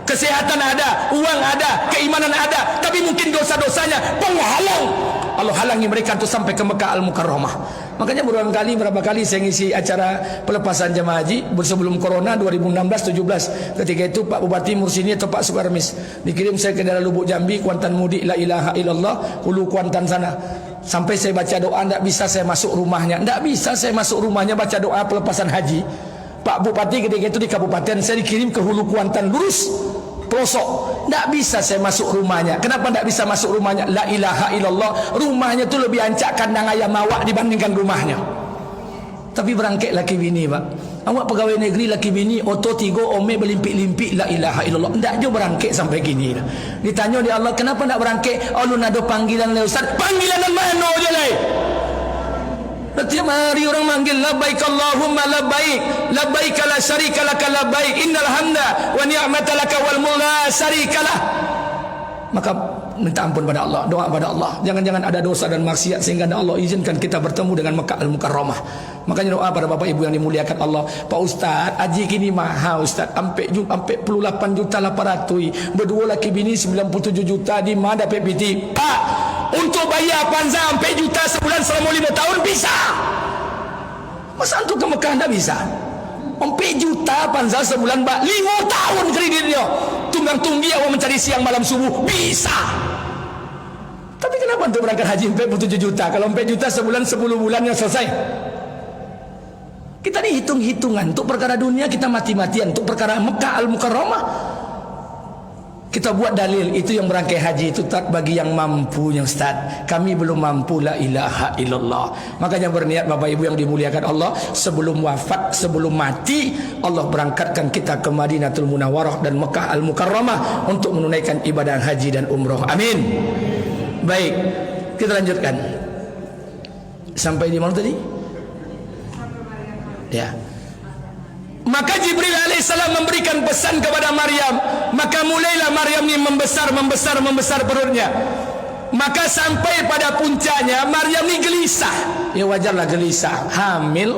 Kesehatan ada, uang ada, keimanan ada, tapi mungkin dosa-dosanya penghalang. Allah halangi mereka untuk sampai ke Mekah Al-Mukarramah. Makanya berapa kali saya ngisi acara pelepasan jemaah haji sebelum corona 2016-17. Ketika itu Pak Bupati Mursini atau Pak Sukarmis dikirim saya ke daerah Lubuk Jambi, Kuantan Mudik, la ilaha illallah, hulu Kuantan sana. Sampai saya baca doa, tidak bisa saya masuk rumahnya. Tidak bisa saya masuk rumahnya baca doa pelepasan haji. Pak Bupati ketika itu di kabupaten, saya dikirim ke hulu Kuantan, lurus pelosok. Tidak bisa saya masuk rumahnya. Kenapa tidak bisa masuk rumahnya? La ilaha illallah, rumahnya itu lebih ancak kandang ayam awak dibandingkan rumahnya. Tapi berangkat laki bini Pak. Awak pegawai negeri laki bini, oto tiga ome berlimpik-limpik, la ilaha illallah. Tidak je berangkat sampai gini. Ditanya dia Allah, kenapa tidak berangkat? Allah ada panggilan le Ustaz. Panggilan mana je le? Setiap hari orang manggil labbaik Allahumma labbaik, labbaik la syarika laka labbaik, innal hamda wa ni'mata laka wal mulk la syarika lah. Maka minta ampun pada Allah, doa pada Allah. Jangan-jangan ada dosa dan maksiat sehingga Allah izinkan kita bertemu dengan Mekah Al-Mukarramah. Makanya doa pada Bapak Ibu yang dimuliakan Allah. Pak Ustaz, haji kini mahal Ustaz, sampai 48 juta 800. Berdua laki bini 97 juta, di mana PPT? Pak, untuk bayar panza sampai juta sebulan selama 5 tahun bisa. Masa untuk ke Mekah tidak bisa? 4 juta panza sebulan Pak, 5 tahun kredit dia. Tunggang tunggi awak mencari siang malam subuh bisa. Tapi kenapa untuk berangkat haji 47 juta? Kalau 4 juta sebulan 10 bulan yang selesai. Kita ini hitung-hitungan. Untuk perkara dunia kita mati-matian. Untuk perkara Mekah Al-Mukarramah Kita buat dalil itu yang berangkai haji itu tak bagi yang mampu yang Ustaz. Kami belum mampu, la ilaha illallah. Makanya berniat Bapak Ibu yang dimuliakan Allah, sebelum wafat, sebelum mati, Allah berangkatkan kita ke Madinatul Munawwarah dan Mekah Al-Mukarramah untuk menunaikan ibadah haji dan umroh. Amin. Baik, kita lanjutkan. Sampai di mana tadi? Ya. Maka Jibril alaihissalam memberikan pesan kepada Maryam. Maka mulailah Maryam ini membesar perutnya. Maka sampai pada puncaknya Maryam ini gelisah. Ya wajarlah gelisah. Hamil.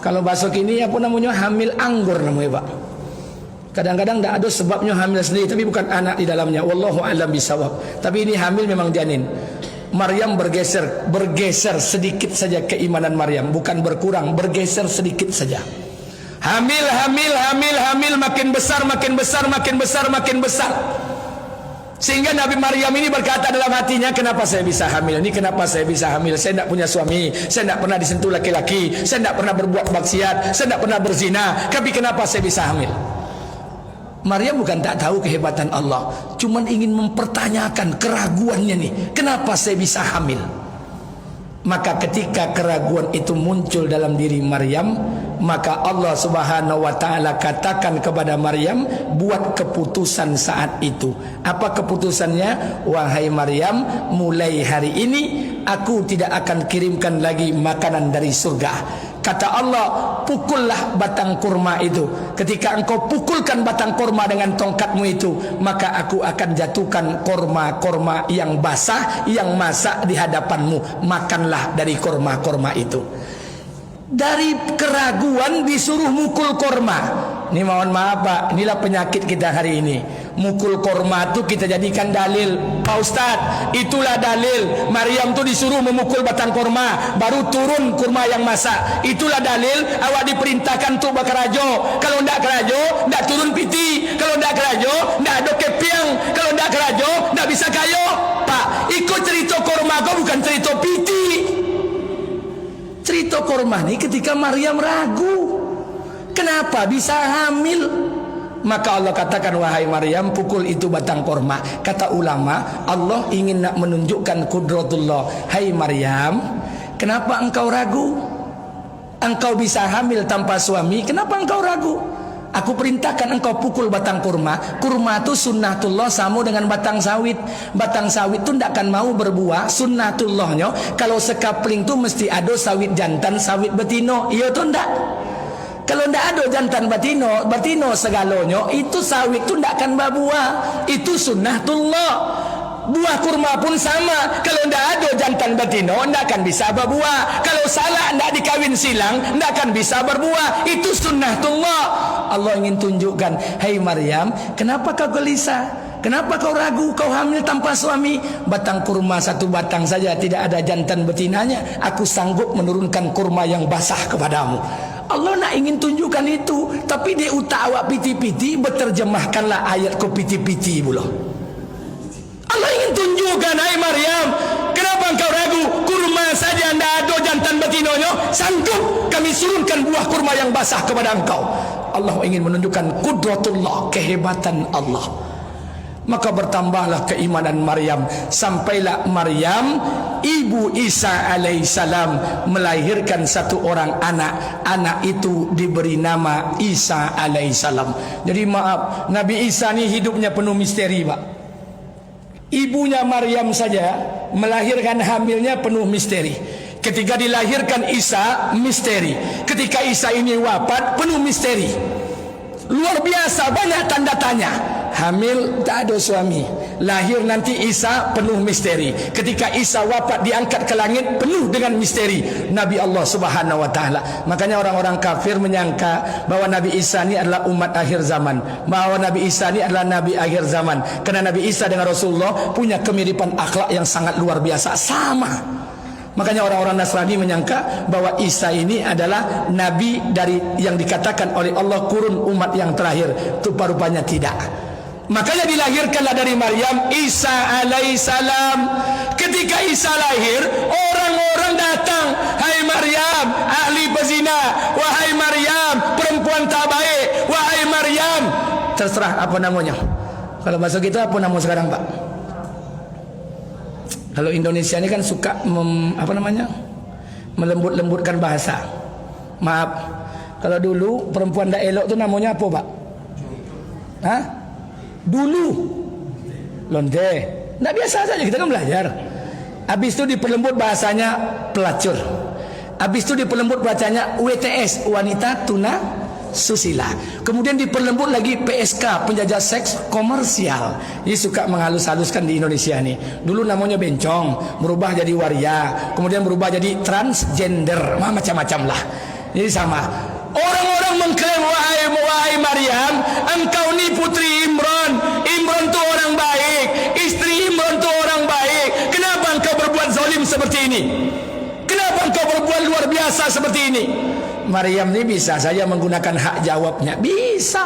Kalau bahasa kini apa namanya? Hamil anggur namanya Pak. Kadang-kadang tidak ada sebabnya hamil sendiri, tapi bukan anak di dalamnya. Wallahu a'lam bisawab. Tapi ini hamil memang janin. Maryam bergeser sedikit saja keimanan Maryam, bukan berkurang, bergeser sedikit saja. Hamil, makin besar. Sehingga Nabi Maryam ini berkata dalam hatinya, kenapa saya bisa hamil? Ini kenapa saya bisa hamil? Saya tidak punya suami, saya tidak pernah disentuh laki-laki, saya tidak pernah berbuat maksiat, saya tidak pernah berzina. Tapi kenapa saya bisa hamil? Maryam bukan tak tahu kehebatan Allah, cuman ingin mempertanyakan keraguannya nih. Kenapa saya bisa hamil? Maka ketika keraguan itu muncul dalam diri Maryam, maka Allah Subhanahu wa taala katakan kepada Maryam, buat keputusan saat itu. Apa keputusannya? Wahai Maryam, mulai hari ini aku tidak akan kirimkan lagi makanan dari surga. Kata Allah, pukullah batang kurma itu. Ketika engkau pukulkan batang kurma dengan tongkatmu itu, maka aku akan jatuhkan kurma-kurma yang basah, yang masak di hadapanmu. Makanlah dari kurma-kurma itu. Dari keraguan disuruh mukul kurma. Ini mohon maaf Pak, inilah penyakit kita hari ini. Mukul kurma itu kita jadikan dalil. Pak Ustaz, itulah dalil. Maryam tu disuruh memukul batang kurma, baru turun kurma yang masak. Itulah dalil awak diperintahkan untuk berkerajo. Kalau tidak kerajo, tidak turun piti. Kalau tidak kerajo, tidak ada kepiang. Kalau tidak kerajo, tidak bisa kayo. Pak, ikut cerita kurma kau, bukan cerita piti. Cerita kurma ini ketika Maryam ragu, kenapa bisa hamil? Maka Allah katakan, wahai Maryam, pukul itu batang kurma. Kata ulama, Allah ingin nak menunjukkan kudratullah. Hai Maryam, kenapa engkau ragu? Engkau bisa hamil tanpa suami, kenapa engkau ragu? Aku perintahkan engkau pukul batang kurma. Kurma itu sunnatullah sama dengan batang sawit. Batang sawit itu tidak akan mau berbuah. Sunnatullahnya, kalau sekapling itu mesti ada sawit jantan, sawit betino. Iya atau tidak? Kalau tidak ada jantan batino segalanya, itu sawit itu tidak akan berbuah. Itu sunnatullah. Buah kurma pun sama. Kalau tidak ada jantan batino, tidak akan bisa berbuah. Kalau salah tidak dikawin silang, tidak akan bisa berbuah. Itu sunnatullah. Allah ingin tunjukkan, hai Maryam, kenapa kau gelisah? Kenapa kau ragu? Kau hamil tanpa suami? Batang kurma satu batang saja, tidak ada jantan betinanya. Aku sanggup menurunkan kurma yang basah kepadamu. Allah nak ingin tunjukkan itu. Tapi di utak awak piti-piti, berterjemahkanlah ayat ke piti-piti pula. Allah ingin tunjukkan, hai Maryam, kenapa engkau ragu? Kurma saja tidak ada jantan betinonya, sanggup kami surunkan buah kurma yang basah kepada engkau. Allah ingin menunjukkan kudratullah, kehebatan Allah. Maka bertambahlah keimanan Maryam. Sampailah Maryam, ibu Isa alaihissalam, melahirkan satu orang anak. Anak itu diberi nama Isa alaihissalam. Jadi maaf, Nabi Isa ni hidupnya penuh misteri Pak. Ibunya Maryam saja melahirkan hamilnya penuh misteri. Ketika dilahirkan Isa, misteri. Ketika Isa ini wafat, penuh misteri. Luar biasa, banyak tanda tanya. Hamil, tak ada suami. Lahir nanti Isa, penuh misteri. Ketika Isa wafat, diangkat ke langit, penuh dengan misteri. Nabi Allah Subhanahu wa ta'ala. Makanya orang-orang kafir menyangka bahwa Nabi Isa ini adalah umat akhir zaman, bahwa Nabi Isa ini adalah Nabi akhir zaman. Karena Nabi Isa dengan Rasulullah punya kemiripan akhlak yang sangat luar biasa, sama. Makanya orang-orang Nasrani menyangka bahwa Isa ini adalah Nabi dari yang dikatakan oleh Allah kurun umat yang terakhir. Itu rupanya tidak. Makanya dilahirkanlah dari Maryam Isa alaihissalam. Ketika Isa lahir, orang-orang datang, hai Maryam, ahli pezina, wahai Maryam, perempuan tak baik, wahai Maryam, terserah apa namanya, Kalau bahasa kita apa nama sekarang Pak? Kalau Indonesia ini kan suka melembut-lembutkan bahasa. Maaf, kalau dulu perempuan tak elok tu namanya apa Pak? Hah? Dulu lonte. Tak biasa saja, kita kan belajar. Habis itu diperlembut bahasanya pelacur. Habis itu diperlembut bahasanya WTS, wanita tuna susila. Kemudian diperlembut lagi PSK, penjajah seks komersial. Ini suka menghalus-haluskan di Indonesia nih. Dulu namanya bencong, berubah jadi waria, kemudian berubah jadi transgender, macam-macam lah. Jadi sama. Orang-orang mengklaim, wahai Maryam, engkau ni putri Imran. Imran tu orang baik, istri Imran tu orang baik. Kenapa engkau berbuat zalim seperti ini? Kenapa engkau berbuat luar biasa seperti ini? Maryam ni bisa saja menggunakan hak jawabnya. Bisa.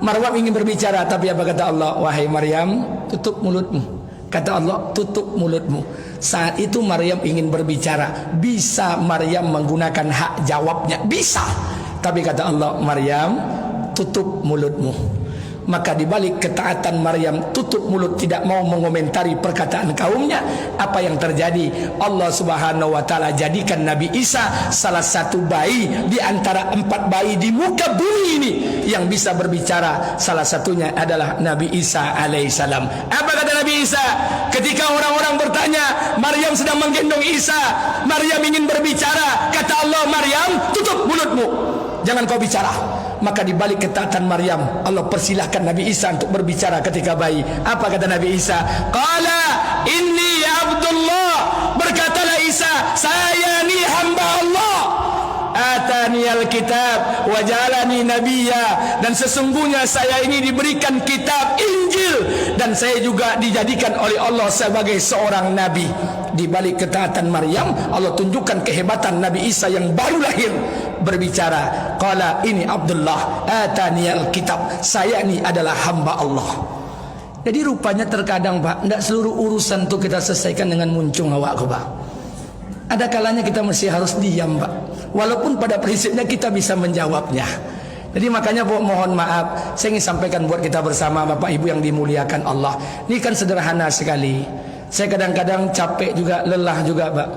Maryam ingin berbicara, tapi apa kata Allah? Wahai Maryam, tutup mulutmu. Kata Allah, tutup mulutmu. Saat itu Maryam ingin berbicara. Bisa Maryam menggunakan hak jawabnya. Bisa. Tapi kata Allah, Maryam, tutup mulutmu. Maka dibalik ketaatan Maryam tutup mulut, tidak mau mengomentari perkataan kaumnya, apa yang terjadi? Allah Subhanahu wa taala jadikan Nabi Isa salah satu bayi di antara 4 bayi di muka bumi ini yang bisa berbicara. Salah satunya adalah Nabi Isa alaihissalam. Apa kata Nabi Isa? Ketika orang-orang bertanya, Maryam sedang menggendong Isa, Maryam ingin berbicara, kata Allah, Maryam, tutup mulutmu, jangan kau bicara. Maka di balik ketaatan Maryam, Allah persilahkan Nabi Isa untuk berbicara ketika bayi. Apa kata Nabi Isa? Qala inni Abdullah. Berkatalah Isa, saya ni hamba Allah. Atani al-kitab wa jalani nabiyya. Dan sesungguhnya saya ini diberikan kitab Injil, dan saya juga dijadikan oleh Allah sebagai seorang nabi. Di balik ketaatan Maryam, Allah tunjukkan kehebatan Nabi Isa yang baru lahir berbicara. Qala ini Abdullah atani al-kitab. Saya ini adalah hamba Allah. Jadi rupanya terkadang Pak, tidak seluruh urusan itu kita selesaikan dengan muncung awak Pak. Ada kalanya kita mesti harus diam Pak, walaupun pada prinsipnya kita bisa menjawabnya. Jadi makanya mohon maaf, saya ingin sampaikan buat kita bersama Bapak Ibu yang dimuliakan Allah. Ini kan sederhana sekali. Saya kadang-kadang capek juga, lelah juga Pak.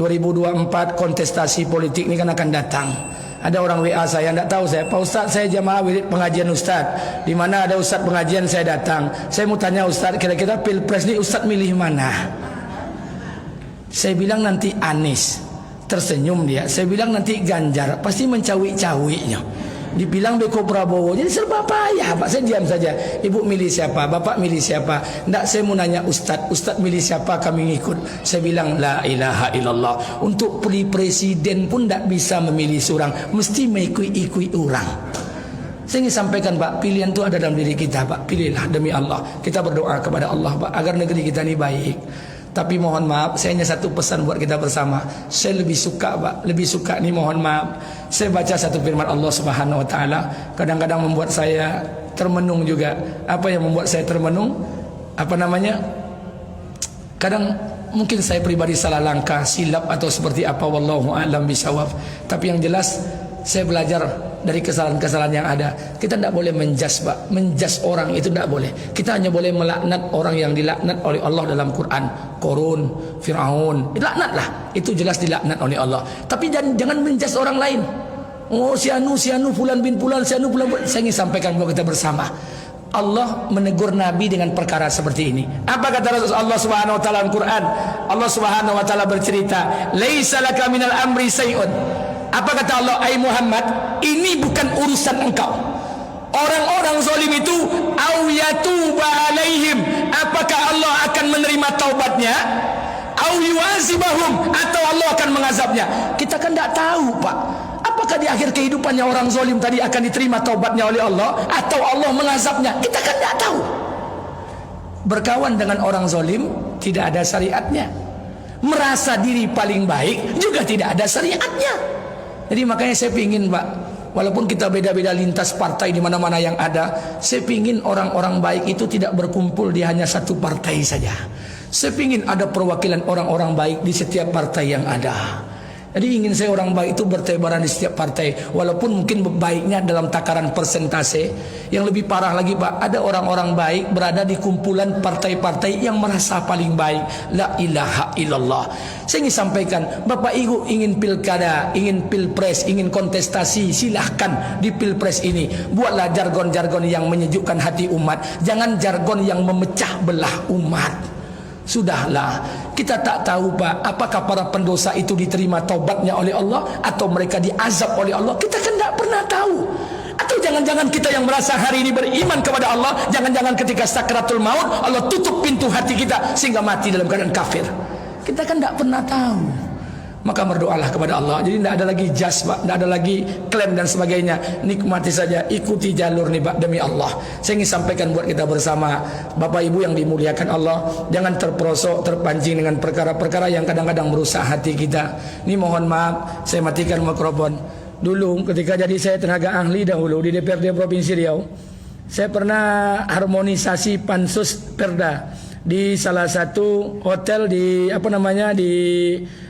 2024 kontestasi politik ini kan akan datang. Ada orang WA saya, tidak tahu saya, Pak Ustaz, saya jamaah wirid pengajian Ustaz. Di mana ada Ustaz pengajian saya datang. Saya mau tanya Ustaz, kira-kira pilpres ini Ustaz milih mana? Saya bilang nanti Anies. Tersenyum dia. Saya bilang nanti Ganjar. Pasti mencawik-cawiknya. Dibilang Beko Prabowo. Jadi serba payah Pak. Saya diam saja. Ibu milih siapa? Bapak milih siapa? Tidak, saya mau nanya Ustaz. Ustaz milih siapa? Kami ngikut. Saya bilang la ilaha illallah. Untuk pilih presiden pun tidak bisa memilih seorang. Mesti mengikut orang. Saya ingin sampaikan Pak, pilihan itu ada dalam diri kita Pak. Pilihlah demi Allah. Kita berdoa kepada Allah Pak, agar negeri kita ini baik. Tapi mohon maaf, saya hanya satu pesan buat kita bersama. Saya lebih suka Pak, lebih suka nih, mohon maaf. Saya baca satu firman Allah Subhanahu wa taala, kadang-kadang membuat saya termenung juga. Apa yang membuat saya termenung? Apa namanya? Kadang mungkin saya pribadi salah langkah, silap atau seperti apa, wallahu a'lam bisawab. Tapi yang jelas saya belajar dari kesalahan-kesalahan yang ada. Kita tidak boleh menjas Pak. Menjas orang itu tidak boleh. Kita hanya boleh melaknat orang yang dilaknat oleh Allah dalam Quran. Korun, Fir'aun, dilaknatlah. Itu jelas dilaknat oleh Allah. Tapi jangan menjas orang lain. Oh si anu, fulan bin fulan, si anu fulan. Saya ingin sampaikan buat kita bersama. Allah menegur Nabi dengan perkara seperti ini. Apa kata Allah Subhanahu wa taala dalam Quran? Allah Subhanahu wa taala bercerita, "Laisa laka minal amri syai'un." Apa kata Allah? Ai Muhammad, ini bukan urusan engkau. Orang-orang zalim itu au yatuba alaihim, apakah Allah akan menerima taubatnya? Au yuazibahum, atau Allah akan mengazabnya? Kita kan tidak tahu Pak. Apakah di akhir kehidupannya orang zalim tadi akan diterima taubatnya oleh Allah, atau Allah mengazabnya? Kita kan tidak tahu. Berkawan dengan orang zalim tidak ada syariatnya. Merasa diri paling baik juga tidak ada syariatnya. Jadi makanya saya pingin Pak, walaupun kita beda-beda lintas partai di mana-mana yang ada, saya pingin orang-orang baik itu tidak berkumpul di hanya satu partai saja. Saya pingin ada perwakilan orang-orang baik di setiap partai yang ada. Jadi ingin saya orang baik itu bertebaran di setiap partai. Walaupun mungkin baiknya dalam takaran persentase. Yang lebih parah lagi Pak, ada orang-orang baik berada di kumpulan partai-partai yang merasa paling baik. La ilaha illallah. Saya ingin sampaikan, Bapak Ibu ingin pilkada, ingin pilpres, ingin kontestasi, silahkan di pilpres ini. Buatlah jargon-jargon yang menyejukkan hati umat. Jangan jargon yang memecah belah umat. Sudahlah, kita tak tahu Pak, apakah para pendosa itu diterima taubatnya oleh Allah atau mereka diazab oleh Allah. Kita kan tak pernah tahu. Atau jangan-jangan kita yang merasa hari ini beriman kepada Allah, jangan-jangan ketika sakratul maut Allah tutup pintu hati kita sehingga mati dalam keadaan kafir. Kita kan tak pernah tahu. Maka berdoalah kepada Allah. Jadi tidak ada lagi jas Pak, tidak ada lagi klaim dan sebagainya. Nikmati saja, ikuti jalur nih Pak, demi Allah. Saya ingin sampaikan buat kita bersama, Bapak Ibu yang dimuliakan Allah, jangan terperosok, terpancing dengan perkara-perkara yang kadang-kadang merusak hati kita. Ini mohon maaf, saya matikan mikrofon. Dulu ketika jadi saya tenaga ahli dahulu di DPRD Provinsi Riau, saya pernah harmonisasi pansus perda di salah satu hotel di di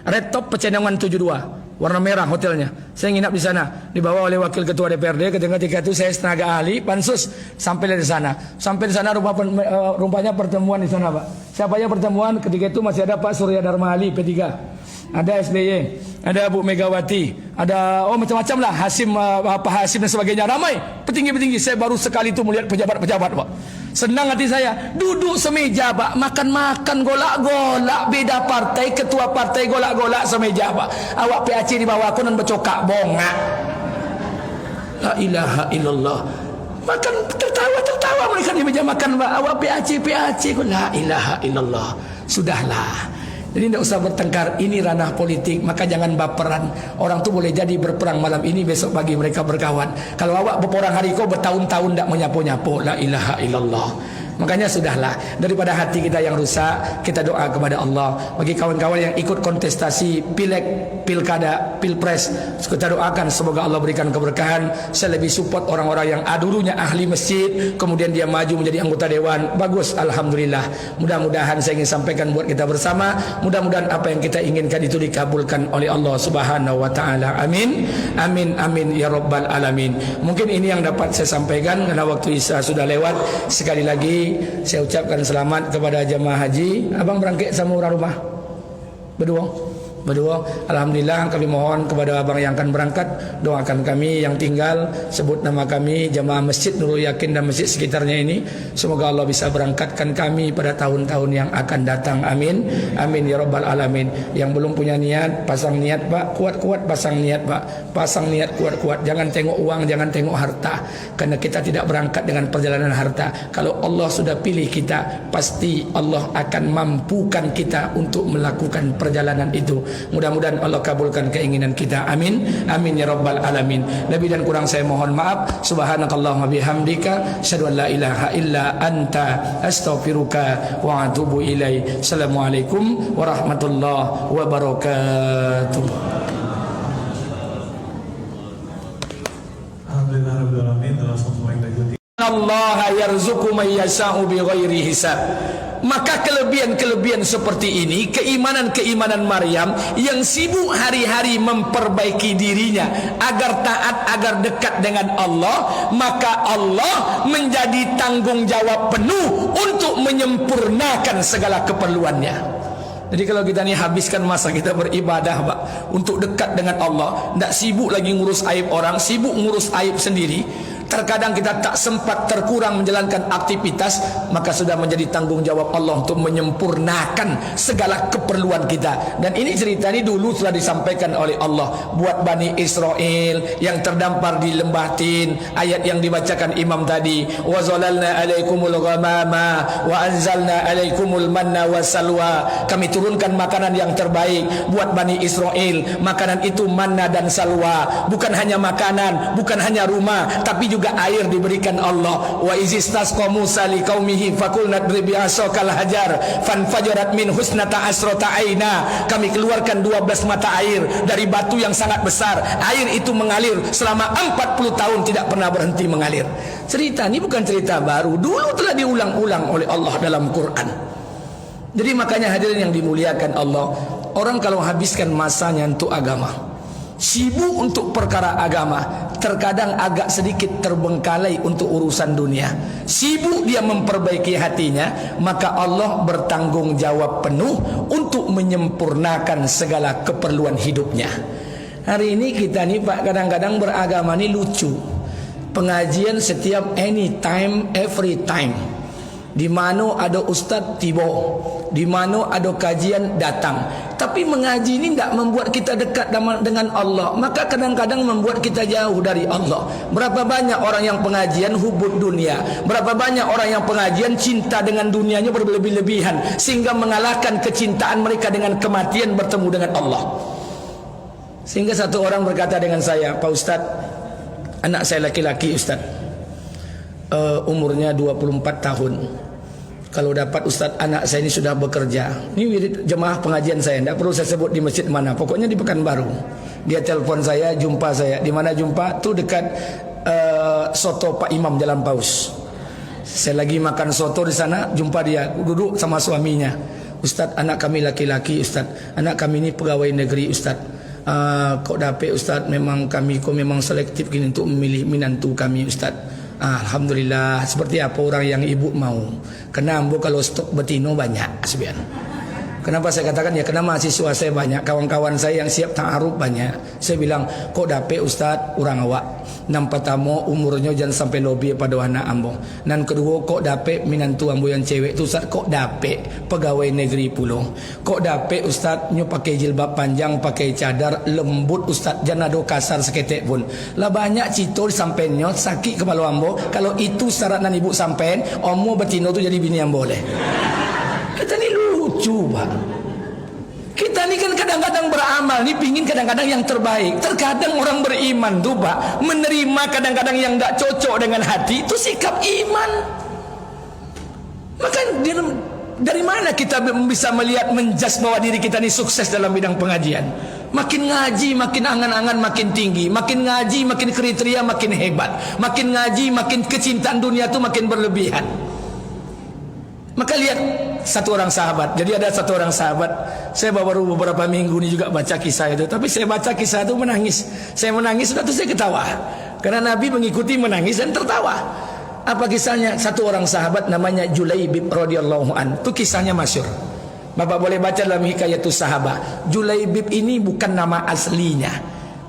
Red Top Pecenongan 72, warna merah hotelnya. Saya nginap di sana, dibawa oleh wakil ketua DPRD. Ketika itu saya tenaga ahli pansus sampai di sana. Sampai di sana rupanya pertemuan di sana Pak. Siapa aja pertemuan? Ketika itu masih ada Pak Surya Dharma Ali P3, ada SBY, ada Bu Megawati, ada macam-macam lah, Pak Hasim dan sebagainya, ramai petinggi-petinggi. Saya baru sekali itu melihat pejabat-pejabat Pak. Senang hati saya, duduk semeja Pak, makan-makan golak-golak, beda partai, ketua partai golak-golak semeja Pak. Awak PAC di bawah aku dan bercokak bongak. La ilaha illallah. Makan tertawa mereka di meja makan Pak. Awak PAC la ilaha illallah. Sudahlah. Jadi tidak usah bertengkar, ini ranah politik, maka jangan baperan. Orang tu boleh jadi berperang malam ini, besok pagi mereka berkawan. Kalau awak berperang hari kau bertahun-tahun tidak menyapu-nyapu, la ilaha illallah. Makanya sudahlah, daripada hati kita yang rusak, kita doa kepada Allah. Bagi kawan-kawan yang ikut kontestasi pileg, pilkada, pilpres, kita doakan semoga Allah berikan keberkahan. Saya lebih support orang-orang yang dulunya ahli masjid, kemudian dia maju menjadi anggota dewan. Bagus, alhamdulillah. Mudah-mudahan saya ingin sampaikan buat kita bersama, mudah-mudahan apa yang kita inginkan itu dikabulkan oleh Allah Subhanahu wa taala. Amin. Amin amin ya rabbal alamin. Mungkin ini yang dapat saya sampaikan karena waktu Isya sudah lewat. Sekali lagi saya ucapkan selamat kepada jemaah haji. Abang berangkat sama orang rumah? Berdua. Alhamdulillah, kami mohon kepada abang yang akan berangkat, doakan kami yang tinggal, sebut nama kami jemaah Masjid Nurul Yakin dan masjid sekitarnya ini. Semoga Allah bisa berangkatkan kami pada tahun-tahun yang akan datang. Amin. Amin ya rabbal alamin. Yang belum punya niat, pasang niat Pak, kuat-kuat pasang niat Pak. Pasang niat kuat-kuat. Jangan tengok uang, jangan tengok harta. Karena kita tidak berangkat dengan perjalanan harta. Kalau Allah sudah pilih kita, pasti Allah akan mampukan kita untuk melakukan perjalanan itu. Mudah-mudahan Allah kabulkan keinginan kita. Amin. Amin ya rabbal alamin. Lebih dan kurang saya mohon maaf. Subhanakallahumma bihamdika asyhadu an la ilaha illa anta astaghfiruka wa atubu ilaik. Assalamualaikum warahmatullahi wabarakatuh. Alhamdulillah rabbil alamin. Allah yarzuqu man yasha'u bighairi hisab. Maka kelebihan-kelebihan seperti ini, keimanan-keimanan Maryam yang sibuk hari-hari memperbaiki dirinya agar taat, agar dekat dengan Allah, maka Allah menjadi tanggung jawab penuh untuk menyempurnakan segala keperluannya. Jadi kalau kita ni habiskan masa kita beribadah Pak, untuk dekat dengan Allah, tidak sibuk lagi ngurus aib orang, sibuk ngurus aib sendiri, terkadang kita tak sempat, terkurang menjalankan aktivitas, maka sudah menjadi tanggung jawab Allah untuk menyempurnakan segala keperluan kita. Dan ini cerita ini dulu telah disampaikan oleh Allah buat Bani Israel yang terdampar di lembah Tin. Ayat yang dibacakan imam tadi, wa zalalna alaikumul ghamama wa anzalna alaikumul manna wassalwa. Kami turunkan makanan yang terbaik buat Bani Israel. Makanan itu manna dan salwa. Bukan hanya makanan, bukan hanya rumah, tapi juga air diberikan Allah. Wa izistasqa Musa liqaumihi faqulna idrib bi'asakal hajar fanfajarat min husnata asrata aina. Kami keluarkan 12 mata air dari batu yang sangat besar. Air itu mengalir selama 40 tahun tidak pernah berhenti mengalir. Cerita ini bukan cerita baru, dulu telah diulang-ulang oleh Allah dalam Quran. Jadi makanya hadirin yang dimuliakan Allah, orang kalau habiskan masanya untuk agama, sibuk untuk perkara agama, terkadang agak sedikit terbengkalai untuk urusan dunia, sibuk dia memperbaiki hatinya, maka Allah bertanggung jawab penuh untuk menyempurnakan segala keperluan hidupnya. Hari ini kita ni Pak, kadang-kadang beragama ni lucu. Pengajian setiap anytime, every time. Di mana ada ustaz tiba, di mana ada kajian datang. Tapi mengaji ini tidak membuat kita dekat dengan Allah, maka kadang-kadang membuat kita jauh dari Allah. Berapa banyak orang yang pengajian hubud dunia, berapa banyak orang yang pengajian cinta dengan dunianya berlebih-lebihan, sehingga mengalahkan kecintaan mereka dengan kematian bertemu dengan Allah. Sehingga satu orang berkata dengan saya, Pak Ustaz, anak saya laki-laki Ustaz, umurnya 24 tahun. Kalau dapat Ustaz, anak saya ini sudah bekerja. Ini wirid jemaah pengajian saya, tidak perlu saya sebut di masjid mana, pokoknya di Pekanbaru. Dia telepon saya, jumpa saya. Di mana jumpa? Itu dekat soto Pak Imam Jalan Paus. Saya lagi makan soto di sana, jumpa dia, duduk sama suaminya. Ustaz, anak kami laki-laki Ustaz, anak kami ini pegawai negeri Ustaz. Kok dapat Ustaz, memang kami kok memang selektif gini untuk memilih minantu kami Ustaz. Alhamdulillah, seperti apa orang yang ibu mau. Kenapa kalau stok betino banyak sebian. Kenapa saya katakan ya, karena mahasiswa saya banyak, kawan-kawan saya yang siap ta'aruf banyak. Saya bilang, kok dapat Ustaz orang awak. Nam pertama umurnya jangan sampai lobi pada anak ambo. Dan kedua, kok dapat minantu ambo yang cewek tu Ustaz, kok dapat pegawai negeri pulau. Kok dapat Ustaz nyu pakai jilbab panjang, pakai cadar lembut Ustaz, jangan ada kasar seketek pun. Lah banyak cito sampainya sakit kepala ambo. Kalau itu syarat nan ibu sampein, omo betino tu jadi bini ambo boleh. Kita ni lucu Pak. Kita ni kan kadang-kadang beramal ni pingin kadang-kadang yang terbaik. Terkadang orang beriman tu Pak, menerima kadang-kadang yang tak cocok dengan hati, itu sikap iman. Maka dari mana kita bisa melihat menjas bahwa diri kita ni sukses dalam bidang pengajian? Makin ngaji makin angan-angan makin tinggi, makin ngaji makin kriteria makin hebat, makin ngaji makin kecintaan dunia tu makin berlebihan. Maka lihat satu orang sahabat. Jadi ada satu orang sahabat, saya baru beberapa minggu ini juga baca kisah itu. Tapi saya baca kisah itu menangis. Saya menangis, sudah itu saya ketawa. Karena Nabi mengikuti menangis dan tertawa. Apa kisahnya? Satu orang sahabat namanya Julaibib radhiyallahu an. Itu kisahnya masyhur. Bapak boleh baca dalam Hikayatus Sahabah. Julaibib ini bukan nama aslinya.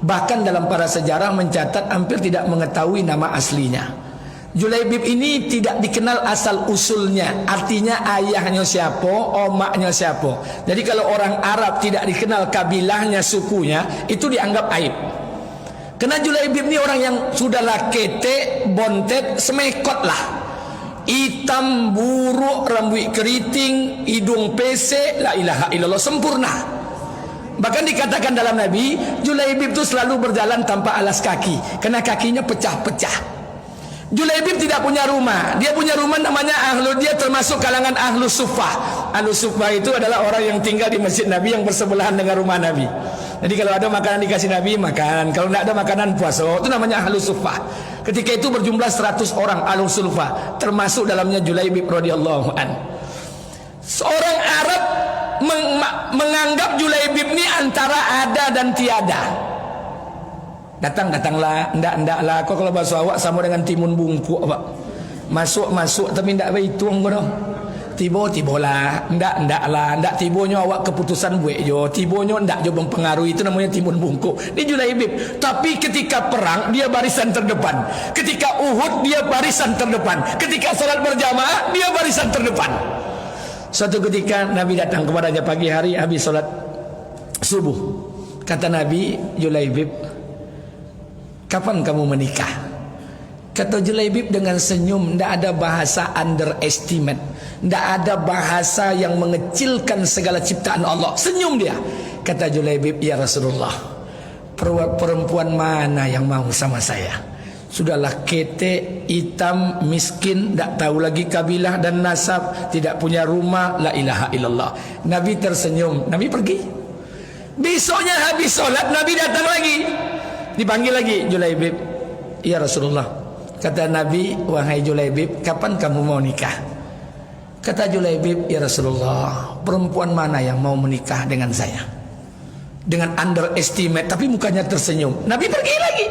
Bahkan dalam para sejarah mencatat hampir tidak mengetahui nama aslinya. Julaibib ini tidak dikenal asal usulnya, artinya ayahnya siapa, omaknya siapa. Jadi kalau orang Arab tidak dikenal kabilahnya, sukunya, itu dianggap aib. Karena Julaibib ini orang yang sudahlah ketek, bontet, semekot lah. Hitam, buruk, rambut keriting, hidung pesek, la ilaha illallah, sempurna. Bahkan dikatakan dalam Nabi, Julaibib itu selalu berjalan tanpa alas kaki, karena kakinya pecah-pecah. Julaibib tidak punya rumah. Dia punya rumah namanya dia termasuk kalangan ahlu suffah. Ahlu suffah itu adalah orang yang tinggal di masjid Nabi yang bersebelahan dengan rumah Nabi. Jadi kalau ada makanan dikasih Nabi, makan. Kalau tidak ada makanan, puasa. Itu namanya ahlu suffah. Ketika itu berjumlah 100 orang ahlu suffah, termasuk dalamnya Julaibib radhiyallahu an. Seorang Arab menganggap Julaibib ini antara ada dan tiada. Datanglah, ndaklah. Kau kalau bahasa awak sama dengan timun bungkuk Pak. Masuk tapi ndak berhitung kau. Tiba-tibalah, ndaklah, ndak tibonya awak keputusan buat jo. Tibonya ndak jo mempengaruhi, itu namanya timun bungkuk. Ini Julaibib. Tapi ketika perang dia barisan terdepan. Ketika Uhud dia barisan terdepan. Ketika salat berjamaah dia barisan terdepan. Suatu ketika Nabi datang kepadanya pagi hari habis salat subuh. Kata Nabi, Julaibib, kapan kamu menikah? Kata Julaibib dengan senyum, tidak ada bahasa underestimate, tidak ada bahasa yang mengecilkan segala ciptaan Allah. Senyum dia. Kata Julaibib, ya Rasulullah, perempuan mana yang mau sama saya? Sudahlah ketek, hitam, miskin, tidak tahu lagi kabilah dan nasab, tidak punya rumah, la ilaha illallah. Nabi tersenyum, Nabi pergi. Besoknya habis solat, Nabi datang lagi. Dipanggil lagi Julaibib, ya Rasulullah. Kata Nabi, wahai Julaibib, kapan kamu mau nikah? Kata Julaibib, ya Rasulullah, perempuan mana yang mau menikah dengan saya? Dengan underestimate, tapi mukanya tersenyum. Nabi pergi lagi.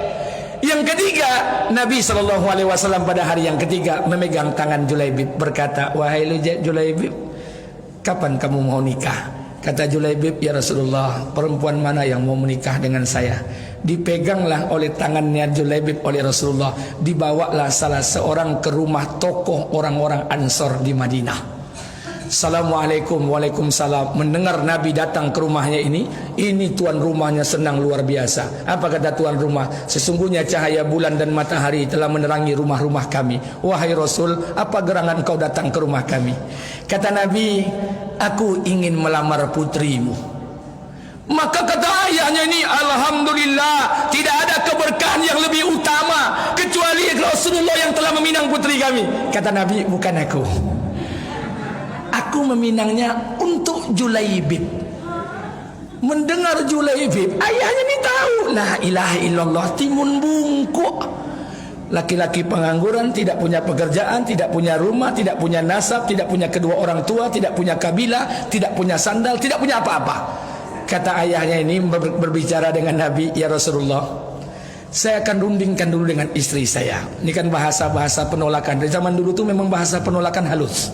Yang ketiga, Nabi SAW pada hari yang ketiga memegang tangan Julaibib, berkata, wahai Julaibib, kapan kamu mau nikah? Kata Julaibib, ya Rasulullah, perempuan mana yang mau menikah dengan saya? Dipeganglah oleh tangannya Julaibib oleh Rasulullah, dibawalah salah seorang ke rumah tokoh orang-orang Ansor di Madinah. Assalamualaikum, waalaikumsalam. Mendengar Nabi datang ke rumahnya ini tuan rumahnya senang luar biasa. Apa kata tuan rumah? Sesungguhnya cahaya bulan dan matahari telah menerangi rumah-rumah kami. Wahai Rasul, apa gerangan kau datang ke rumah kami? Kata Nabi, aku ingin melamar putrimu. Maka kata ayahnya ini, alhamdulillah, tidak ada keberkahan yang lebih utama kecuali Rasulullah yang telah meminang putri kami. Kata Nabi, bukan aku. Aku meminangnya untuk Julaibib. Mendengar Julaibib, ayahnya ini tahu, la ilaha illallah, timun bungkuk. Laki-laki pengangguran, tidak punya pekerjaan, tidak punya rumah, tidak punya nasab, tidak punya kedua orang tua, tidak punya kabilah, tidak punya sandal, tidak punya apa-apa. Kata ayahnya ini berbicara dengan Nabi, ya Rasulullah, saya akan rundingkan dulu dengan istri saya. Ini kan bahasa-bahasa penolakan. Dari zaman dulu tuh memang bahasa penolakan halus.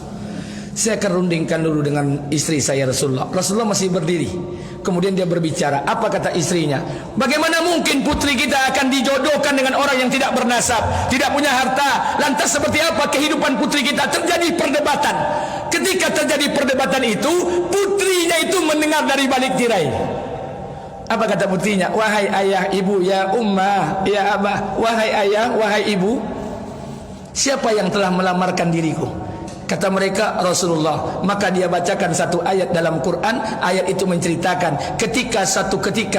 Saya akan rundingkan dulu dengan istri saya Rasulullah. Rasulullah masih berdiri. Kemudian dia berbicara. Apa kata istrinya? Bagaimana mungkin putri kita akan dijodohkan dengan orang yang tidak bernasab, tidak punya harta? Lantas seperti apa kehidupan putri kita? Terjadi perdebatan. Ketika terjadi perdebatan itu, putrinya itu mendengar dari balik tirai. Apa kata putrinya? Wahai ayah, ibu, ya ummah, ya abah. Wahai ayah, wahai ibu, siapa yang telah melamarkan diriku? Kata mereka, Rasulullah. Maka dia bacakan satu ayat dalam Quran. Ayat itu menceritakan ketika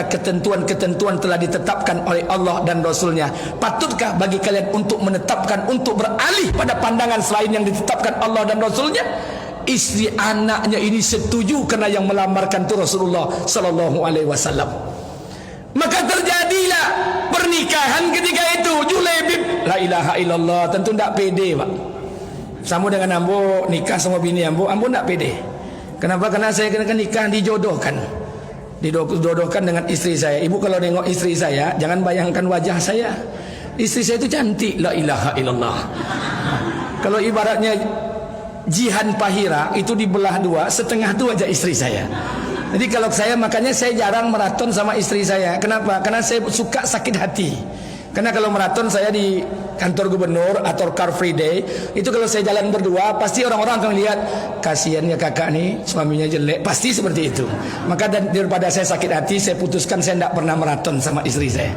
ketentuan-ketentuan telah ditetapkan oleh Allah dan Rasulnya. Patutkah bagi kalian untuk menetapkan, untuk beralih pada pandangan selain yang ditetapkan Allah dan Rasulnya? Istri anaknya ini setuju kerana yang melamarkan itu Rasulullah Sallallahu Alaihi Wasallam. Maka terjadilah pernikahan ketika itu. Julaibib, la ilaha illallah, tentu tak pede pak. Sama dengan ambo nikah sama bini ambo tak pede. Kenapa? Karena saya kena nikah dijodohkan dengan istri saya. Ibu kalau tengok istri saya, jangan bayangkan wajah saya. Istri saya itu cantik, la ilaha illallah. Kalau ibaratnya Jihan Pahira itu dibelah dua, setengah itu wajah istri saya. Jadi kalau saya, makanya saya jarang maraton sama istri saya. Kenapa? Karena saya suka sakit hati. Karena kalau maraton saya di kantor gubernur atau Car Free Day, itu kalau saya jalan berdua, pasti orang-orang akan lihat, kasihan ya kakak nih, suaminya jelek, pasti seperti itu. Maka daripada saya sakit hati, saya putuskan saya tidak pernah maraton sama istri saya.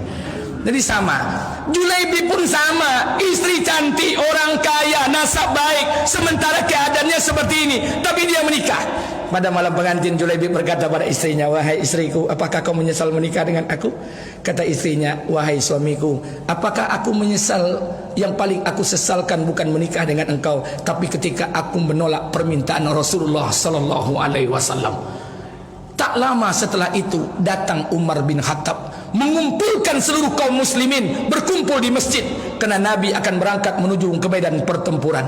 Jadi sama, Julaibib pun sama, istri cantik, orang kaya, nasab baik, sementara keadaannya seperti ini, tapi dia menikah. Pada malam pengantin, Julaibib berkata pada istrinya, wahai istriku, apakah kau menyesal menikah dengan aku? Kata istrinya, wahai suamiku, apakah aku menyesal? Yang paling aku sesalkan bukan menikah dengan engkau, tapi ketika aku menolak permintaan Rasulullah Sallallahu Alaihi Wasallam. Tak lama setelah itu datang Umar bin Khattab, mengumpulkan seluruh kaum muslimin berkumpul di masjid, kerana Nabi akan berangkat menuju ke medan pertempuran.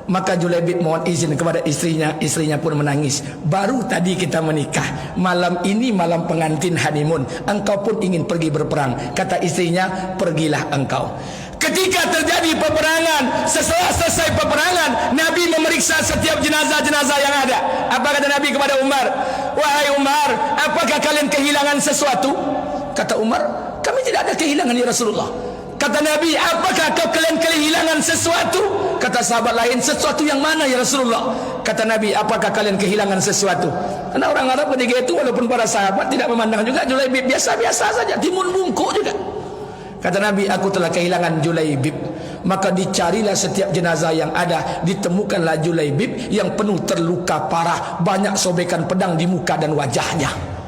Maka Julaibib mohon izin kepada istrinya. Istrinya pun menangis. Baru tadi kita menikah, malam ini malam pengantin honeymoon, engkau pun ingin pergi berperang. Kata istrinya, pergilah engkau. Ketika terjadi peperangan, setelah selesai peperangan, Nabi memeriksa setiap jenazah-jenazah yang ada. Apa kata Nabi kepada Umar? Wahai Umar, apakah kalian kehilangan sesuatu? Kata Umar, kami tidak ada kehilangan ya Rasulullah. Kata Nabi, apakah kalian kehilangan sesuatu? Kata sahabat lain, sesuatu yang mana ya Rasulullah? Kata Nabi, apakah kalian kehilangan sesuatu? Karena orang Arab ketika itu, walaupun para sahabat tidak memandang juga Julaibib biasa-biasa saja, timun bungkuk juga. Kata Nabi, aku telah kehilangan Julaibib. Maka dicarilah setiap jenazah yang ada, ditemukanlah Julaibib yang penuh terluka parah, banyak sobekan pedang di muka dan wajahnya.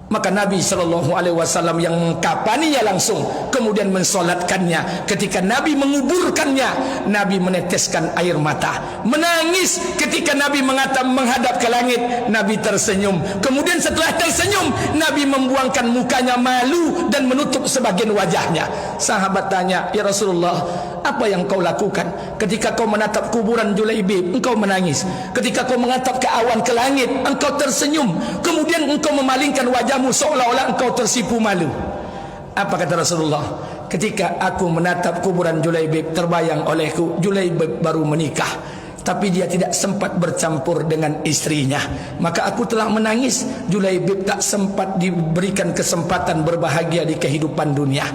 Maka Nabi SAW yang mengkapaninya langsung, kemudian mensolatkannya. Ketika Nabi menguburkannya, Nabi meneteskan air mata, menangis. Ketika Nabi menghadap ke langit, Nabi tersenyum. Kemudian setelah tersenyum, Nabi membuangkan mukanya malu dan menutup sebagian wajahnya. Sahabat tanya, "Ya Rasulullah, apa yang kau lakukan? Ketika kau menatap kuburan Julaibib, engkau menangis. Ketika kau menatap ke awan ke langit, engkau tersenyum. Kemudian engkau memalingkan wajahmu seolah-olah engkau tersipu malu." Apa kata Rasulullah? "Ketika aku menatap kuburan Julaibib, terbayang olehku Julaibib baru menikah, tapi dia tidak sempat bercampur dengan istrinya. Maka aku telah menangis. Julaibib tak sempat diberikan kesempatan berbahagia di kehidupan dunia.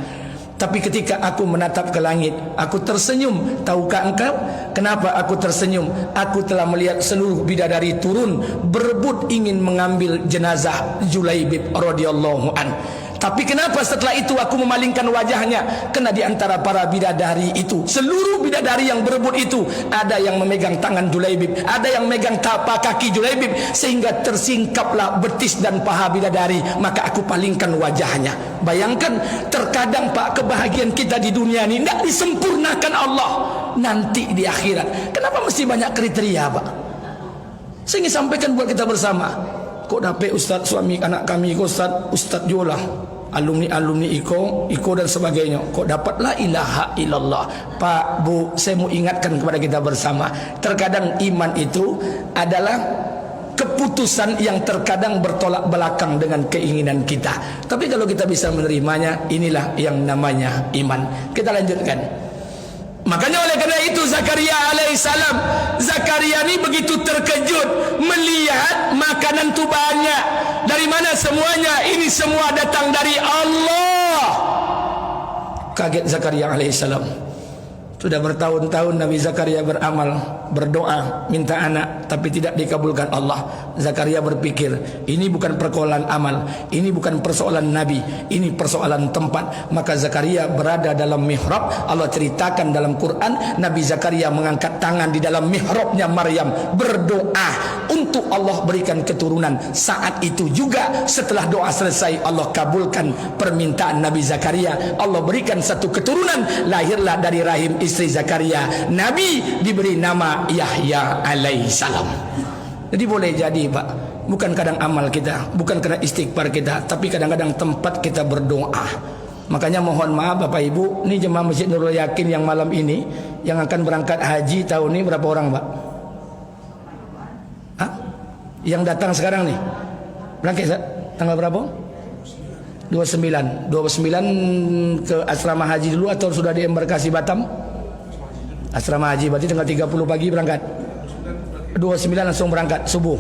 Tapi ketika aku menatap ke langit, aku tersenyum. Tahukah engkau kenapa aku tersenyum? Aku telah melihat seluruh bidadari turun berebut ingin mengambil jenazah Julaibib radhiyallahu an. Tapi kenapa setelah itu aku memalingkan wajahnya? Kena di antara para bidadari itu, seluruh bidadari yang berebut itu, ada yang memegang tangan Julaibib, ada yang memegang tapak kaki Julaibib, sehingga tersingkaplah betis dan paha bidadari. Maka aku palingkan wajahnya." Bayangkan, terkadang Pak, kebahagiaan kita di dunia ini tidak disempurnakan Allah nanti di akhirat. Kenapa mesti banyak kriteria, Pak? Saya ingin sampaikan buat kita bersama. Kok dapat Ustaz suami anak kami, Ustaz Jola, alumni Iko dan sebagainya. Kok dapat la ilaha illallah. Pak, Bu, saya mau ingatkan kepada kita bersama, terkadang iman itu adalah keputusan yang terkadang bertolak belakang dengan keinginan kita. Tapi kalau kita bisa menerimanya, inilah yang namanya iman. Kita lanjutkan. Makanya oleh karena itu Zakaria alaihissalam, Zakaria ini begitu terkejut melihat makanan itu banyak. Dari mana semuanya? Ini semua datang dari Allah. Kaget Zakaria alaihissalam. Sudah bertahun-tahun Nabi Zakaria beramal, berdoa, minta anak, tapi tidak dikabulkan Allah. Zakaria berpikir, ini bukan persoalan amal, ini bukan persoalan Nabi, ini persoalan tempat. Maka Zakaria berada dalam mihrab. Allah ceritakan dalam Quran, Nabi Zakaria mengangkat tangan di dalam mihrabnya Maryam, berdoa untuk Allah berikan keturunan. Saat itu juga setelah doa selesai, Allah kabulkan permintaan Nabi Zakaria. Allah berikan satu keturunan, lahirlah dari rahim istri Zakaria Nabi, diberi nama Yahya alaihissalam. Jadi boleh jadi, Pak, bukan kadang amal kita, bukan karena istighfar kita, tapi kadang-kadang tempat kita berdoa. Makanya mohon maaf Bapak Ibu, ini jemaah Masjid Nurul Yakin yang malam ini yang akan berangkat haji tahun ini berapa orang, Pak? Hah? Yang datang sekarang nih berangkat tanggal berapa? 29 ke asrama haji dulu atau sudah di embarkasi Batam? Asrama haji berarti tanggal 30 pagi berangkat, 29 langsung berangkat subuh.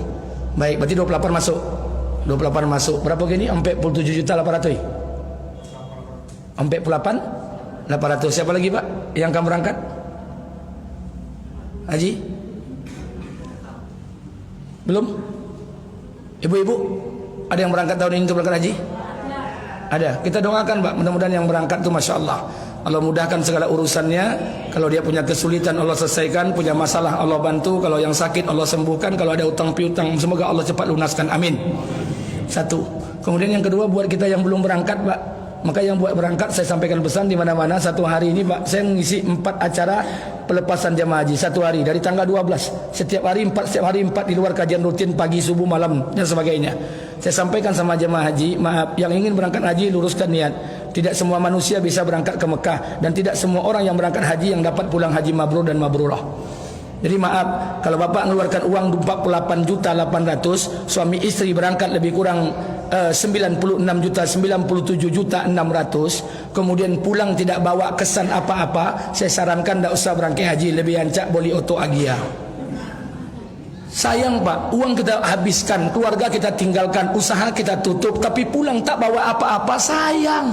Baik, berarti 28 masuk. 28 masuk. Berapa gini? 47.800. 48.800. Siapa lagi, Pak, yang akan berangkat haji? Belum? Ibu-ibu, ada yang berangkat tahun ini untuk berangkat haji? Ada. Kita doakan, Pak, mudah-mudahan yang berangkat itu Masya Allah, Allah mudahkan segala urusannya. Kalau dia punya kesulitan, Allah selesaikan. Punya masalah, Allah bantu. Kalau yang sakit, Allah sembuhkan. Kalau ada utang piutang, semoga Allah cepat lunaskan. Amin. Satu. Kemudian yang kedua, buat kita yang belum berangkat, Pak, maka yang buat berangkat, saya sampaikan pesan di mana-mana. Satu hari ini, Pak, saya mengisi 4 acara pelepasan jemaah haji. Satu hari dari tanggal 12. Setiap hari 4 di luar kajian rutin pagi, subuh, malam dan sebagainya. Saya sampaikan sama jemaah haji, maaf, yang ingin berangkat haji luruskan niat. Tidak semua manusia bisa berangkat ke Mekah, dan tidak semua orang yang berangkat haji yang dapat pulang haji mabrur dan mabrurah. Jadi maaf, kalau Bapak mengeluarkan uang 48.800.000, suami istri berangkat lebih kurang 96.097.600.000, kemudian pulang tidak bawa kesan apa-apa, saya sarankan tidak usah berangkat haji, lebih ancak boleh oto agia. Sayang, Pak, uang kita habiskan, keluarga kita tinggalkan, usaha kita tutup, tapi pulang tak bawa apa-apa, sayang.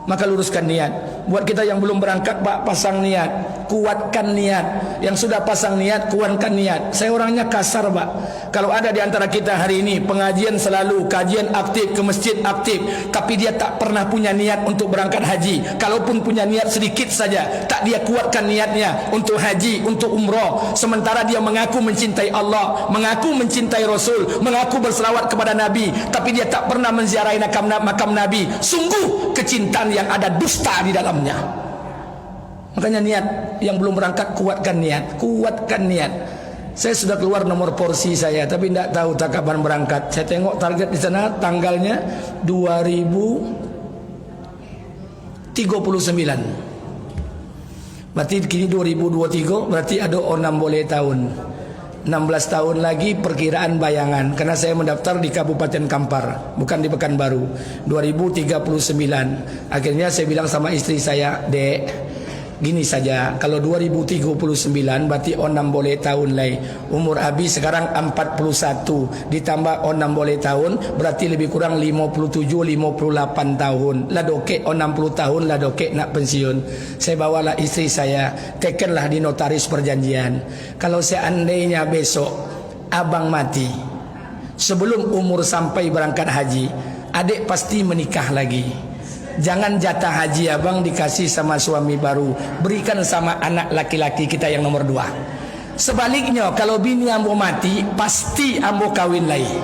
Maka luruskan niat. Buat kita yang belum berangkat, Pak, pasang niat. kuatkan niat. Yang sudah pasang niat, kuatkan niat. Saya orangnya kasar, Pak. Kalau ada di antara kita hari ini pengajian selalu, kajian aktif, ke masjid aktif, tapi dia tak pernah punya niat untuk berangkat haji. Kalaupun punya niat sedikit saja, tak dia kuatkan niatnya untuk haji, untuk umrah. Sementara dia mengaku mencintai Allah, mengaku mencintai Rasul, mengaku berselawat kepada Nabi, tapi dia tak pernah menziarahi makam Nabi. Sungguh kecintaan yang ada dusta di dalamnya. Makanya niat yang belum berangkat, kuatkan niat, kuatkan niat. Saya sudah keluar nomor porsi saya, tapi tidak tahu tak kapan berangkat. Saya tengok target di sana tanggalnya 2039. Berarti kini 2023, berarti ada 6 boleh tahun. 16 tahun lagi perkiraan bayangan, karena saya mendaftar di Kabupaten Kampar, bukan di Pekanbaru. 2039. Akhirnya saya bilang sama istri saya, Dek, gini saja, kalau 2039 berarti 6 boleh tahun lagi. Umur Abi sekarang 41, ditambah 6 boleh tahun, berarti lebih kurang 57-58 tahun. Lah dokek 60 tahun lah dokek nak pensiun. Saya bawalah istri saya, tekenlah di notaris perjanjian. Kalau seandainya besok abang mati sebelum umur sampai berangkat haji, adik pasti menikah lagi. Jangan jatah haji abang dikasih sama suami baru, berikan sama anak laki-laki kita yang nomor 2. Sebaliknya, kalau bini ambo mati, pasti ambo kawin lagi.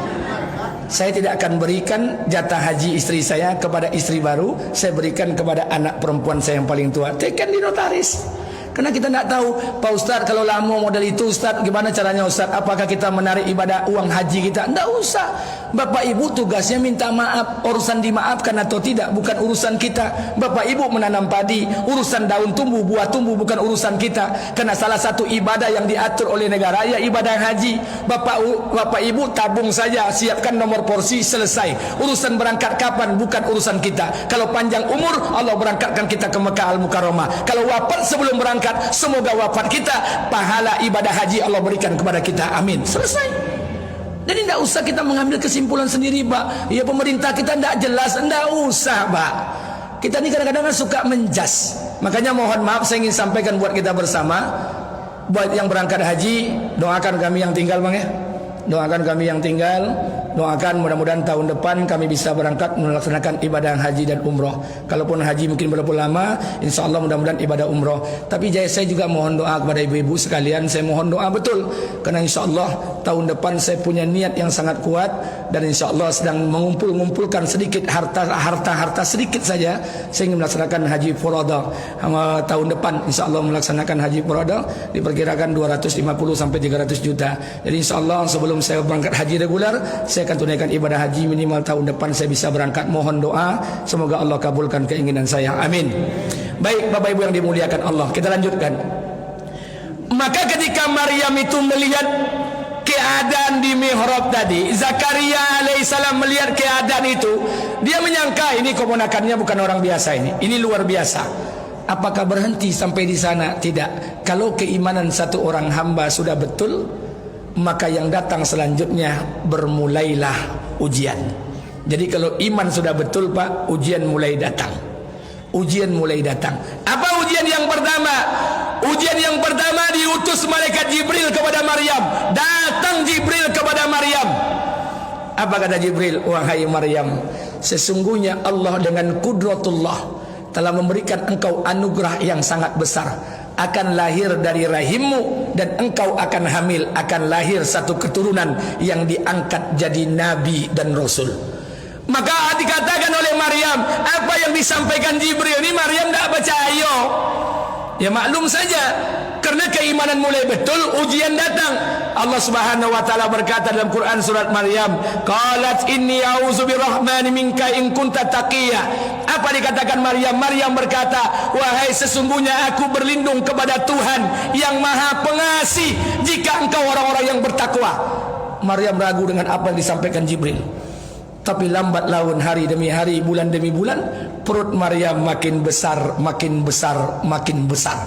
Saya tidak akan berikan jatah haji istri saya kepada istri baru, saya berikan kepada anak perempuan saya yang paling tua. Teken di notaris. Karena kita tidak tahu, Pak Ustaz, kalau lama model itu Ustaz, gimana caranya Ustaz? Apakah kita menarik ibadah uang haji kita? Tidak usah. Bapak Ibu tugasnya minta maaf. Urusan dimaafkan atau tidak bukan urusan kita. Bapak Ibu menanam padi, urusan daun tumbuh, buah tumbuh bukan urusan kita. Karena salah satu ibadah yang diatur oleh negara ya ibadah haji. Bapak Ibu tabung saja, siapkan nomor porsi, selesai. Urusan berangkat kapan bukan urusan kita. Kalau panjang umur, Allah berangkatkan kita ke Mekah Al-Mukarramah. Kalau wafat sebelum berangkat, semoga wafat kita pahala ibadah haji Allah berikan kepada kita, amin. Selesai. Jadi tidak usah kita mengambil kesimpulan sendiri, Pak. Ya pemerintah kita tidak jelas, tidak usah, Pak. Kita ini kadang-kadang suka menjas. Makanya mohon maaf, saya ingin sampaikan buat kita bersama, buat yang berangkat haji, doakan kami yang tinggal, Bang ya. Doakan kami yang tinggal, doakan mudah-mudahan tahun depan kami bisa berangkat melaksanakan ibadah haji dan umroh. Kalaupun haji mungkin berapa lama, insya Allah mudah-mudahan ibadah umroh. Tapi saya juga mohon doa kepada ibu-ibu sekalian. Saya mohon doa betul, karena insya Allah tahun depan saya punya niat yang sangat kuat, dan insya Allah sedang mengumpulkan sedikit harta sedikit saja. Saya ingin melaksanakan haji furada tahun depan. Insya Allah melaksanakan haji furada diperkirakan 250 sampai 300 juta. Jadi insya Allah sebelum saya berangkat haji regular, saya akan tunaikan ibadah haji minimal tahun depan saya bisa berangkat. Mohon doa, semoga Allah kabulkan keinginan saya, amin. Baik Bapak Ibu yang dimuliakan Allah, kita lanjutkan. Maka ketika Maryam itu melihat keadaan di mihrab tadi, Zakaria alaihissalam melihat keadaan itu, dia menyangka ini keponakannya bukan orang biasa, ini luar biasa. Apakah berhenti sampai di sana? Tidak. Kalau keimanan satu orang hamba sudah betul, maka yang datang selanjutnya bermulailah ujian. Jadi kalau iman sudah betul, Pak, ujian mulai datang. Ujian mulai datang. Apa ujian yang pertama? Ujian yang pertama diutus malaikat Jibril kepada Maryam. Datang Jibril kepada Maryam. Apa kata Jibril? Wahai Maryam, sesungguhnya Allah dengan kudratullah telah memberikan engkau anugerah yang sangat besar. Akan lahir dari rahimmu, dan engkau akan hamil, akan lahir satu keturunan yang diangkat jadi nabi dan rasul. Maka dikatakan oleh Maryam, apa yang disampaikan Jibril ini Maryam tidak percaya. Ya maklum saja, karena keimanan mulai betul, ujian datang. Allah Subhanahu wa taala berkata dalam Quran surat Maryam, qalat inni a'udzu birrahmani minka in kunta taqiyya. Apa dikatakan Maryam? Maryam berkata, wahai sesungguhnya aku berlindung kepada Tuhan yang Maha Pengasih jika engkau orang-orang yang bertakwa. Maryam ragu dengan apa yang disampaikan Jibril. Tapi lambat laun, hari demi hari, bulan demi bulan, perut Maryam makin besar, makin besar, makin besar.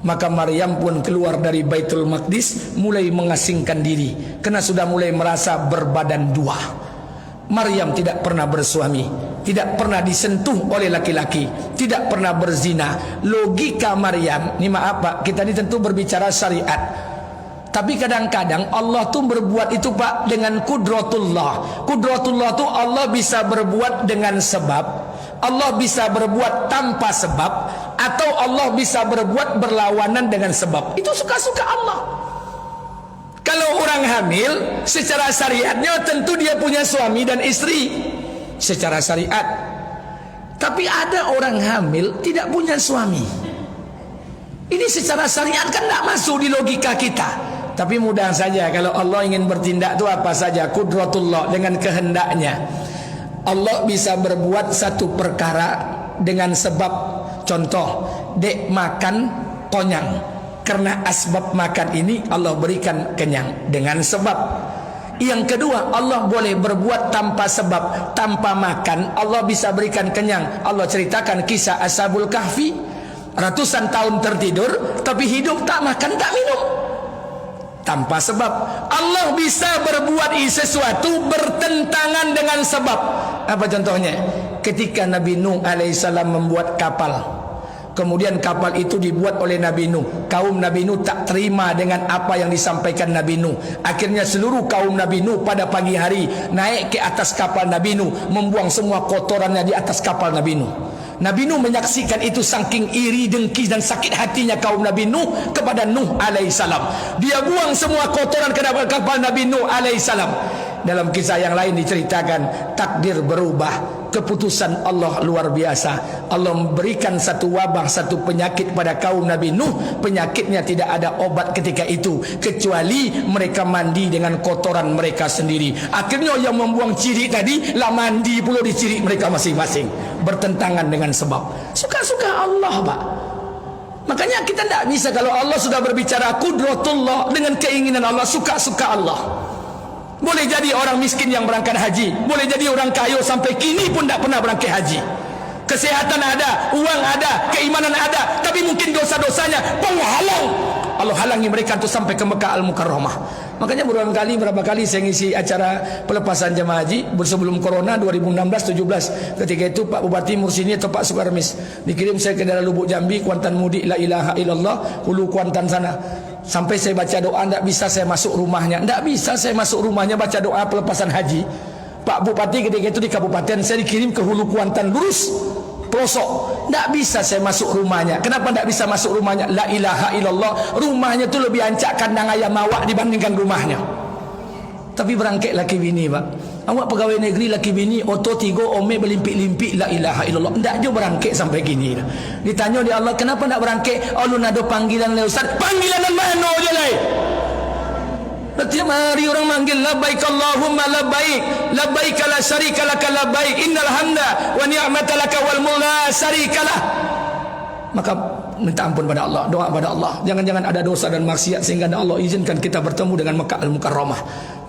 Maka Maryam pun keluar dari Baitul Maqdis, mulai mengasingkan diri, karena sudah mulai merasa berbadan dua. Maryam tidak pernah bersuami, tidak pernah disentuh oleh laki-laki, tidak pernah berzina. Logika Maryam, ni maaf Pak, kita ini tentu berbicara syariat. Tapi kadang-kadang Allah tuh berbuat itu Pak dengan kudratullah. Kudratullah tuh Allah bisa berbuat dengan sebab, Allah bisa berbuat tanpa sebab, atau Allah bisa berbuat berlawanan dengan sebab. Itu suka-suka Allah. Kalau orang hamil, secara syariatnya tentu dia punya suami dan istri secara syariat. Tapi ada orang hamil tidak punya suami. Ini secara syariat kan tidak masuk di logika kita. Tapi mudah saja kalau Allah ingin bertindak itu apa saja, kudratullah, dengan kehendaknya. Allah bisa berbuat satu perkara dengan sebab. Contoh, dek makan tonyang. Karena asbab makan ini Allah berikan kenyang dengan sebab. Yang kedua, Allah boleh berbuat tanpa sebab, tanpa makan Allah bisa berikan kenyang. Allah ceritakan kisah Ashabul Kahfi, ratusan tahun tertidur tapi hidup tak makan tak minum tanpa sebab. Allah bisa berbuat sesuatu bertentangan dengan sebab. Apa contohnya? Ketika Nabi Nuh alaihissalam membuat kapal, kemudian kapal itu dibuat oleh Nabi Nuh. Kaum Nabi Nuh tak terima dengan apa yang disampaikan Nabi Nuh. Akhirnya seluruh kaum Nabi Nuh pada pagi hari naik ke atas kapal Nabi Nuh, membuang semua kotorannya di atas kapal Nabi Nuh. Nabi Nuh menyaksikan itu, saking iri, dengki dan sakit hatinya kaum Nabi Nuh kepada Nuh alaihissalam. Dia buang semua kotoran ke dalam kapal Nabi Nuh alaihissalam. Dalam kisah yang lain diceritakan takdir berubah, keputusan Allah luar biasa. Allah memberikan satu wabah, satu penyakit pada kaum Nabi Nuh. Penyakitnya tidak ada obat ketika itu kecuali mereka mandi dengan kotoran mereka sendiri. Akhirnya yang membuang cirik tadi lah mandi pula di cirik mereka masing-masing, bertentangan dengan sebab. Suka-suka Allah Pak. Makanya kita tidak bisa, kalau Allah sudah berbicara kudratullah dengan keinginan Allah, suka-suka Allah. Boleh jadi orang miskin yang berangkat haji, boleh jadi orang kaya sampai kini pun tak pernah berangkat haji. Kesehatan ada, uang ada, keimanan ada, tapi mungkin dosa-dosanya penghalang. Allah halangi mereka untuk sampai ke Mekah Al-Mukarramah. Makanya berapa kali saya ngisi acara pelepasan jemaah haji sebelum corona 2016-17. Ketika itu Pak Bupati Mursini atau Pak Sukarmis dikirim saya ke daerah Lubuk Jambi, Kuantan Mudik, la ilaha illallah, hulu Kuantan sana. Sampai saya baca doa, tidak bisa saya masuk rumahnya. Tidak bisa saya masuk rumahnya baca doa pelepasan haji. Pak Bupati ketika itu di kabupaten, saya dikirim ke hulu Kuantan lurus pelosok. Tidak bisa saya masuk rumahnya. Kenapa tidak bisa masuk rumahnya? La ilaha illallah, rumahnya itu lebih ancak kandang ayam awak dibandingkan rumahnya. Tapi berangkat laki bini Pak. Awak pegawai negeri laki bini, oto tiga ome berlimpik-limpik, la ilaha illallah. Tidak je berangkat sampai gini. Ditanya oleh Allah, kenapa tidak berangkat? Allah ada panggilan le Ustaz. Panggilan mana je lai? Setiap hari orang manggil labbaik Allahumma labbaik, labbaik la syarika laka labbaik, innal hamda wa ni'mata laka wal mulk la syarika lah. Maka minta ampun pada Allah, doa pada Allah. Jangan-jangan ada dosa dan maksiat sehingga Allah izinkan kita bertemu dengan Mekah Al-Mukarramah.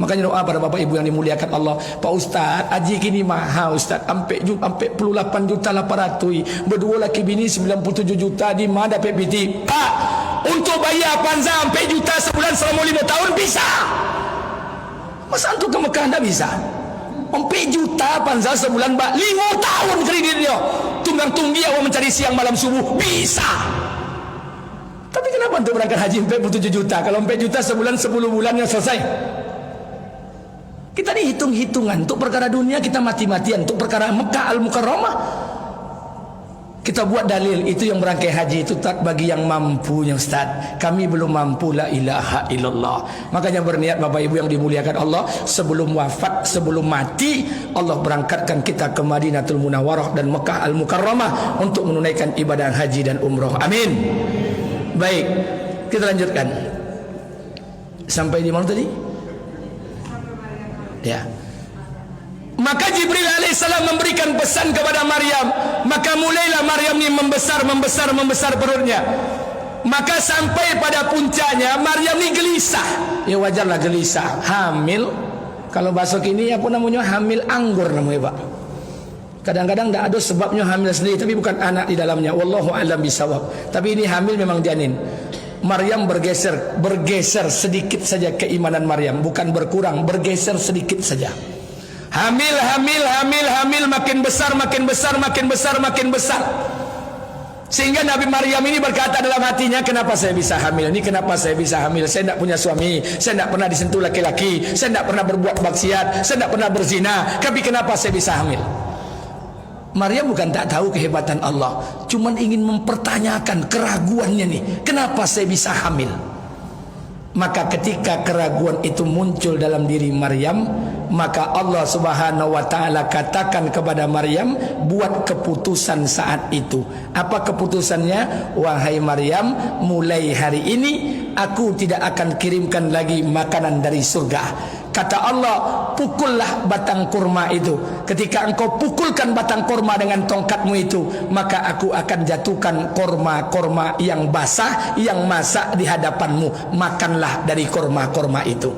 Makanya doa pada Bapak Ibu yang dimuliakan Allah. Pak Ustaz, haji kini mahal Ustaz, sampai 48 juta 800. Berdua laki bini 97 juta di mana dapat PT. Pak, untuk bayar panza sampai juta sebulan selama 5 tahun bisa. Masa untuk ke Mekah tidak bisa? 4 juta panza sebulan Pak, 5 tahun kreditnya. Tunggang tunggi awak mencari siang malam subuh bisa. Tapi kenapa untuk berangkat haji 47 juta? Kalau 4 juta sebulan 10 bulan yang selesai. Kita ini hitung-hitungan. Untuk perkara dunia kita mati-matian. Untuk perkara Mekah Al-Mukarramah kita buat dalil. Itu yang berangkat haji itu tak bagi yang mampunya Ustaz. Kami belum mampu, la ilaha illallah. Makanya berniat Bapak Ibu yang dimuliakan Allah, sebelum wafat, sebelum mati, Allah berangkatkan kita ke Madinatul Munawwarah dan Mekah Al-Mukarramah untuk menunaikan ibadah haji dan umrah. Amin. Baik, kita lanjutkan. Sampai di mana tadi? Ya. Maka Jibril alaihissalam memberikan pesan kepada Maryam. Maka mulailah Maryam ini membesar perutnya. Maka sampai pada puncaknya Maryam ini gelisah. Ya wajarlah gelisah. Hamil. Kalau bahasa kini apa namanya? Hamil anggur namanya Pak. Kadang-kadang tidak ada sebabnya hamil sendiri, tapi bukan anak di dalamnya. Wallahu a'lam bishawab. Tapi ini hamil memang janin. Maryam bergeser sedikit saja keimanan Maryam, bukan berkurang, bergeser sedikit saja. Hamil, makin besar, sehingga Nabi Maryam ini berkata dalam hatinya, kenapa saya bisa hamil? Kenapa saya bisa hamil? Saya tidak punya suami, saya tidak pernah disentuh laki-laki, saya tidak pernah berbuat maksiat, saya tidak pernah berzina, tapi kenapa saya bisa hamil? Maryam bukan tak tahu kehebatan Allah, cuman ingin mempertanyakan keraguannya nih, kenapa saya bisa hamil? Maka ketika keraguan itu muncul dalam diri Maryam, maka Allah Subhanahu wa taala katakan kepada Maryam, buat keputusan saat itu. Apa keputusannya? Wahai Maryam, mulai hari ini aku tidak akan kirimkan lagi makanan dari surga. Kata Allah, pukullah batang kurma itu. Ketika engkau pukulkan batang kurma dengan tongkatmu itu, maka aku akan jatuhkan kurma-kurma yang basah, yang masak di hadapanmu. Makanlah dari kurma-kurma itu.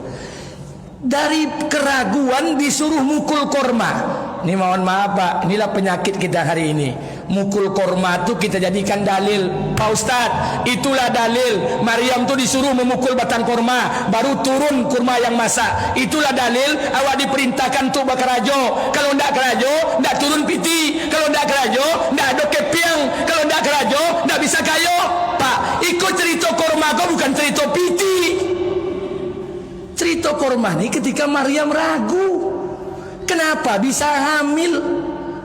Dari keraguan disuruh mukul kurma. Ini mohon maaf Pak, inilah penyakit kita hari ini. Mukul kurma itu kita jadikan dalil. Pak Ustadz, itulah dalil. Maryam tu disuruh memukul batang kurma, baru turun kurma yang masak. Itulah dalil awak diperintahkan untuk berkerajo. Kalau tidak kerajo, tidak turun piti. Kalau tidak kerajo, tidak ada kepiang. Kalau tidak kerajo, tidak bisa kayo. Pak, ikut cerita kurma kau, bukan cerita piti. Cerita kurma ini ketika Maryam ragu, kenapa bisa hamil?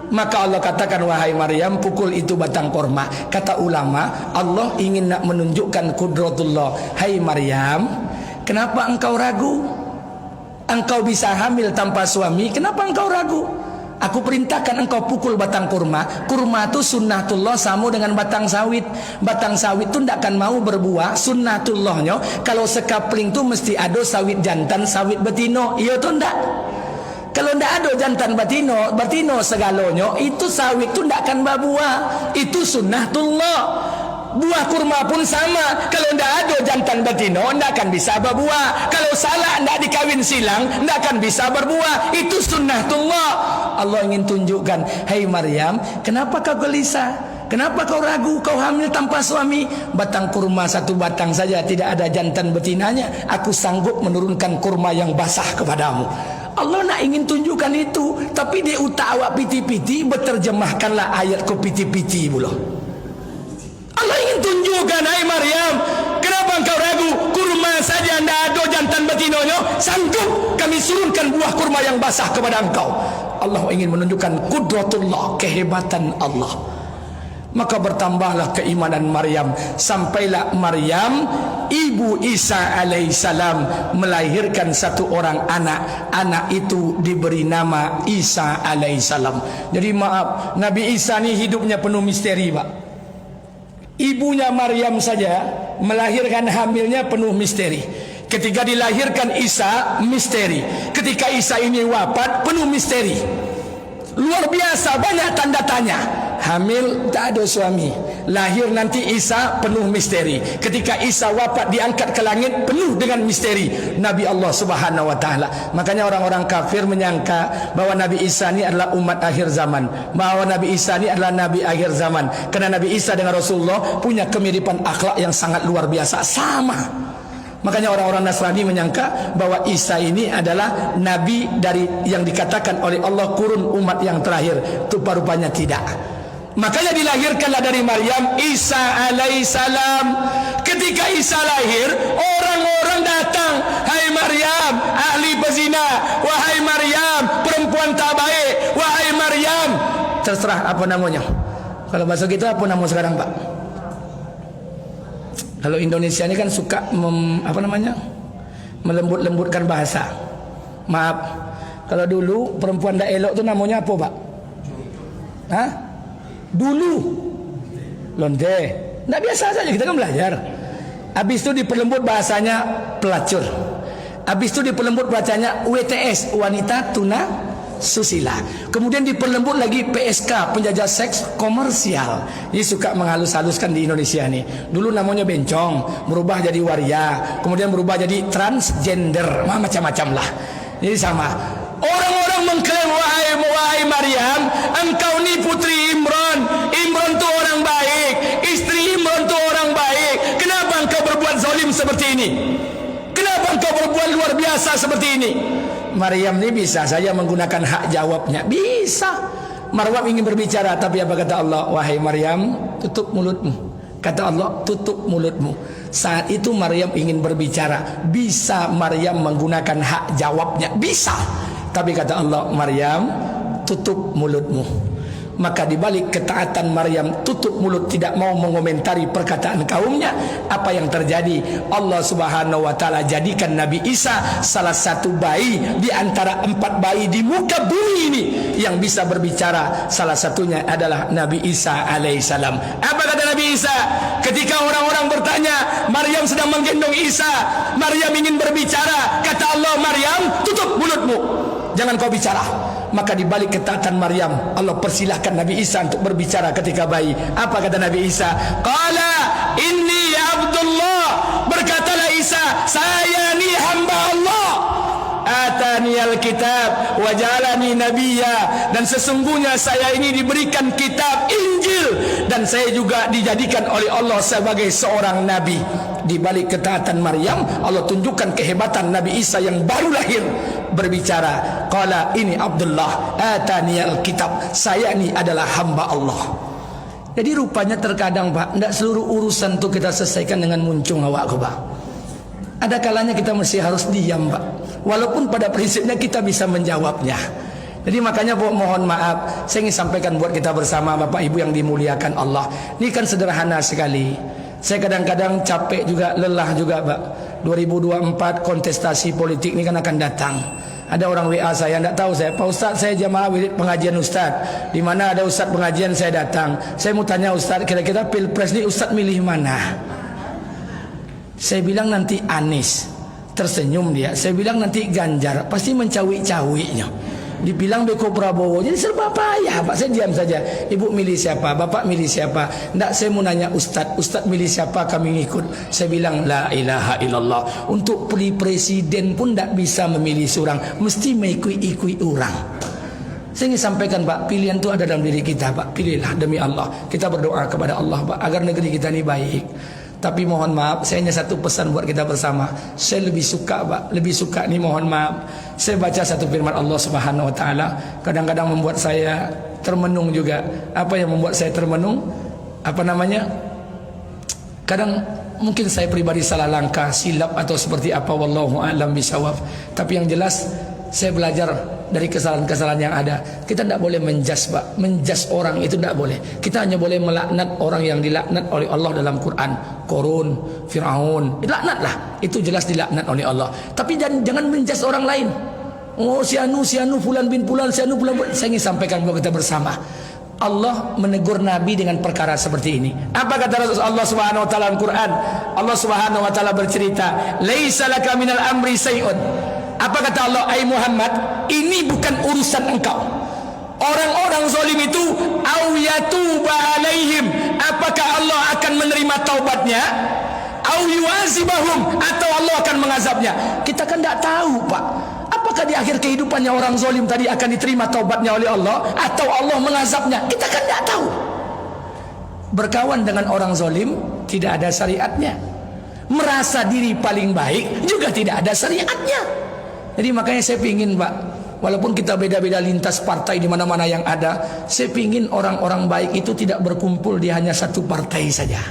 Maka Allah katakan, wahai Maryam, pukul itu batang kurma. Kata ulama, Allah ingin nak menunjukkan kudratullah. Hai Maryam, kenapa engkau ragu? Engkau bisa hamil tanpa suami, kenapa engkau ragu? Aku perintahkan engkau pukul batang kurma. Kurma itu sunnatullah, sama dengan batang sawit. Batang sawit itu tidak akan mau berbuah. Sunnatullahnya, kalau sekapling itu mesti ada sawit jantan, sawit betino. Iya tu tidak? Kalau tidak ada jantan batino segalanya, itu sawit itu tidak akan berbuah. Itu sunnatullah. Buah kurma pun sama. Kalau tidak ada jantan batino, tidak akan bisa berbuah. Kalau salah tidak dikawin silang, tidak akan bisa berbuah. Itu sunnatullah. Allah ingin tunjukkan, hai Maryam, kenapa kau gelisah? Kenapa kau ragu? Kau hamil tanpa suami? Batang kurma satu batang saja, tidak ada jantan betinanya. Aku sanggup menurunkan kurma yang basah kepadamu. Allah nak ingin tunjukkan itu, tapi dia utak awak piti-piti, berterjemahkanlah ayat ke piti-piti pula. Allah ingin tunjukkan, hai Maryam, kenapa engkau ragu? Kurma saja tidak ada jantan betinonya, sanggup kami surunkan buah kurma yang basah kepada engkau. Allah ingin menunjukkan kudratullah, kehebatan Allah. Maka bertambahlah keimanan Maryam, sampailah Maryam ibu Isa alaihissalam melahirkan satu orang anak. Anak itu diberi nama Isa alaihissalam. Jadi maaf, Nabi Isa ni hidupnya penuh misteri Pak. Ibunya Maryam saja melahirkan hamilnya penuh misteri. Ketika dilahirkan Isa, misteri. Ketika Isa ini wafat, penuh misteri. Luar biasa, banyak tanda tanya. Hamil, tak ada suami. Lahir nanti Isa, penuh misteri. Ketika Isa wafat, diangkat ke langit, penuh dengan misteri. Nabi Allah Subhanahu wa taala. Makanya orang-orang kafir menyangka bahwa Nabi Isa ini adalah umat akhir zaman, bahwa Nabi Isa ini adalah nabi akhir zaman. Karena Nabi Isa dengan Rasulullah punya kemiripan akhlak yang sangat luar biasa, sama. Makanya orang-orang Nasrani menyangka bahwa Isa ini adalah nabi dari yang dikatakan oleh Allah kurun umat yang terakhir. Rupa-rupanya tidak. Makanya dilahirkanlah dari Maryam Isa alaihissalam. Ketika Isa lahir, orang-orang datang, hai Maryam ahli pezina, wahai Maryam perempuan tak baik, wahai Maryam, terserah apa namanya. Kalau bahasa kita apa nama sekarang Pak? Kalau Indonesia ini kan suka melembut-lembutkan bahasa. Maaf, kalau dulu perempuan dak elok tu namanya apa Pak? Hah? Dulu lonte. Tidak biasa saja, kita kan belajar. Habis itu diperlembut bahasanya pelacur. Habis itu diperlembut bahasanya WTS, wanita tuna susila. Kemudian diperlembut lagi PSK, penjajah seks komersial. Ini suka menghalus-haluskan di Indonesia nih. Dulu namanya bencong, berubah jadi waria, kemudian berubah jadi transgender, macam-macam lah. Jadi sama. Orang-orang mengklaim, wahai Maryam, engkau ni putri Imran. Imran tu orang baik, istri Imran tu orang baik. Kenapa engkau berbuat zalim seperti ini? Kenapa engkau berbuat luar biasa seperti ini? Maryam ini bisa saja menggunakan hak jawabnya. Bisa. Maryam ingin berbicara, tapi apa kata Allah? Wahai Maryam, tutup mulutmu. Kata Allah, tutup mulutmu. Saat itu Maryam ingin berbicara. Bisa Maryam menggunakan hak jawabnya? Bisa. Tapi kata Allah, Maryam, tutup mulutmu. Maka dibalik ketaatan Maryam tutup mulut, tidak mau mengomentari perkataan kaumnya, apa yang terjadi? Allah Subhanahu wa taala jadikan Nabi Isa salah satu bayi di antara 4 bayi di muka bumi ini yang bisa berbicara. Salah satunya adalah Nabi Isa alaihissalam. Apa kata Nabi Isa? Ketika orang-orang bertanya, Maryam sedang menggendong Isa, Maryam ingin berbicara, kata Allah, Maryam, tutup mulutmu, jangan kau bicara. Maka dibalik ketaatan Maryam, Allah persilahkan Nabi Isa untuk berbicara ketika bayi. Apa kata Nabi Isa? Qala inni Abdullah. Berkatalah Isa, saya ni hamba Allah. Atani al-kitab wa ja'alani nabiyya. Dan sesungguhnya saya ini diberikan kitab Injil, dan saya juga dijadikan oleh Allah sebagai seorang nabi. Di balik ketaatan Maryam, Allah tunjukkan kehebatan Nabi Isa yang baru lahir berbicara. Qala ini Abdullah atani al-kitab. Saya ini adalah hamba Allah. Jadi rupanya terkadang Pak, tidak seluruh urusan itu kita selesaikan dengan muncung awak Pak. Ada kalanya kita mesti harus diam Pak, walaupun pada prinsipnya kita bisa menjawabnya. Jadi makanya mohon maaf, saya ingin sampaikan buat kita bersama Bapak Ibu yang dimuliakan Allah. Ini kan sederhana sekali. Saya kadang-kadang capek juga, lelah juga Pak. 2024 kontestasi politik ini kan akan datang. Ada orang WA saya, tidak tahu saya, Pak Ustaz, saya jamaah wirid pengajian Ustaz. Di mana ada Ustaz pengajian saya datang. Saya mau tanya Ustaz, kira-kira pilpres ini Ustaz milih mana? Saya bilang nanti Anies. Tersenyum dia. Saya bilang nanti Ganjar. Pasti mencawik-cawiknya. Dibilang Beko Prabowo. Jadi serba payah Pak. Saya diam saja. Ibu milih siapa? Bapak milih siapa? Tidak, saya mau nanya Ustaz. Ustaz milih siapa? Kami ngikut. Saya bilang la ilaha illallah. Untuk pilih presiden pun tidak bisa memilih seorang. Mesti mengikui orang. Saya ingin sampaikan Pak, pilihan itu ada dalam diri kita Pak. Pilihlah demi Allah. Kita berdoa kepada Allah Pak, agar negeri kita ini baik. Tapi mohon maaf, saya hanya satu pesan buat kita bersama. Saya lebih suka Pak, lebih suka nih, mohon maaf. Saya baca satu firman Allah Subhanahu wa taala, kadang-kadang membuat saya termenung juga. Apa yang membuat saya termenung? Apa namanya? Kadang mungkin saya pribadi salah langkah, silap atau seperti apa, wallahu a'lam bishawab. Tapi yang jelas saya belajar dari kesalahan-kesalahan yang ada. Kita tidak boleh menjas Pak. Menjas orang itu tidak boleh. Kita hanya boleh melaknat orang yang dilaknat oleh Allah dalam Quran. Korun, Fir'aun, laknatlah. Itu jelas dilaknat oleh Allah. Tapi jangan menjas orang lain. Oh si anu, fulan bin fulan, si anu fulan. Saya ingin sampaikan buat kita bersama. Allah menegur Nabi dengan perkara seperti ini. Apa kata Allah Subhanahu wa taala dalam Quran? Allah Subhanahu wa taala bercerita, "Laisa laka minal amri syai'un." Apa kata Allah? Ai Muhammad, ini bukan urusan engkau. Orang-orang zalim itu au yatuba alaihim, apakah Allah akan menerima taubatnya? Au yuazibahum, atau Allah akan mengazabnya? Kita kan tidak tahu Pak. Apakah di akhir kehidupannya orang zalim tadi akan diterima taubatnya oleh Allah, atau Allah mengazabnya? Kita kan tidak tahu. Berkawan dengan orang zalim tidak ada syariatnya. Merasa diri paling baik juga tidak ada syariatnya. Jadi makanya saya pingin Pak, walaupun kita beda-beda lintas partai di mana-mana yang ada, saya pingin orang-orang baik itu tidak berkumpul di hanya satu partai saja.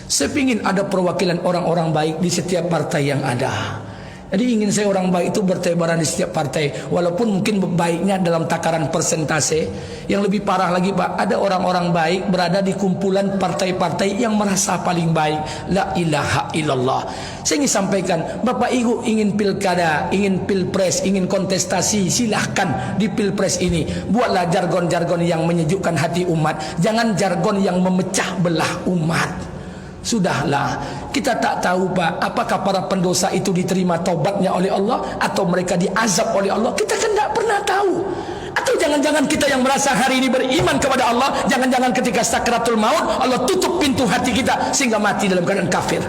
Saya pingin ada perwakilan orang-orang baik di setiap partai yang ada. Jadi ingin saya orang baik itu bertebaran di setiap partai. Walaupun mungkin baiknya dalam takaran persentase. Yang lebih parah lagi Pak, ada orang-orang baik berada di kumpulan partai-partai yang merasa paling baik. La ilaha illallah. Saya ingin sampaikan, Bapak Ibu ingin pilkada, ingin pilpres, ingin kontestasi, silahkan di pilpres ini. Buatlah jargon-jargon yang menyejukkan hati umat. Jangan jargon yang memecah belah umat. Sudahlah, kita tak tahu Pak, apakah para pendosa itu diterima taubatnya oleh Allah atau mereka diazab oleh Allah. Kita kan tak pernah tahu. Atau jangan-jangan kita yang merasa hari ini beriman kepada Allah, jangan-jangan ketika sakratul maut Allah tutup pintu hati kita sehingga mati dalam keadaan kafir.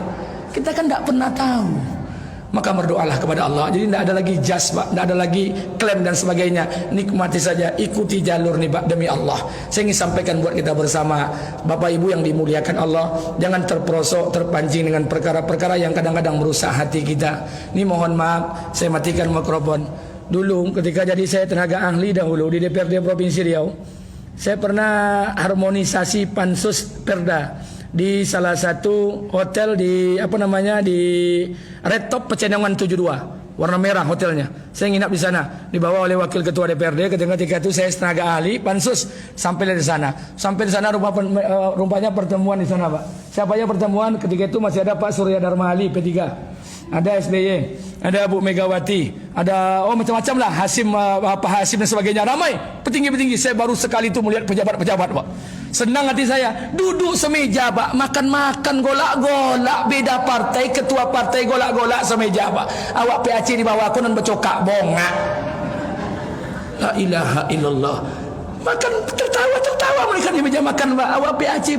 Kita kan tak pernah tahu. Maka berdoalah kepada Allah. Jadi tidak ada lagi jas Pak, tidak ada lagi klaim dan sebagainya. Nikmati saja, ikuti jalur nih Pak, demi Allah. Saya ingin sampaikan buat kita bersama, Bapak Ibu yang dimuliakan Allah, jangan terperosok, terpancing dengan perkara-perkara yang kadang-kadang merusak hati kita. Ini mohon maaf, saya matikan mikrofon. dulu ketika jadi saya tenaga ahli dahulu di DPRD Provinsi Riau, saya pernah harmonisasi pansus perda di salah satu hotel di di Red Top Pecenongan 72. Warna merah hotelnya. Saya nginap di sana, dibawa oleh wakil ketua DPRD. Ketika itu saya tenaga ahli pansus sampai di sana. Sampai di sana rupanya pertemuan di sana, Pak. Siapa yang pertemuan? Ketika itu masih ada Pak Surya Dharma Ali P3. Ada SBY, ada Bu Megawati, ada macam-macam lah, Pak Hasim dan sebagainya, ramai petinggi-petinggi. Saya baru sekali itu melihat pejabat-pejabat, Pak. Senang hati saya, duduk semeja, Pak, makan-makan golak-golak, beda partai, ketua partai golak-golak semeja, Pak. Awak PAC di bawah aku dan bercokak bongak. La ilaha illallah. Makan tertawa mereka di meja makan, Pak. Awak PAC,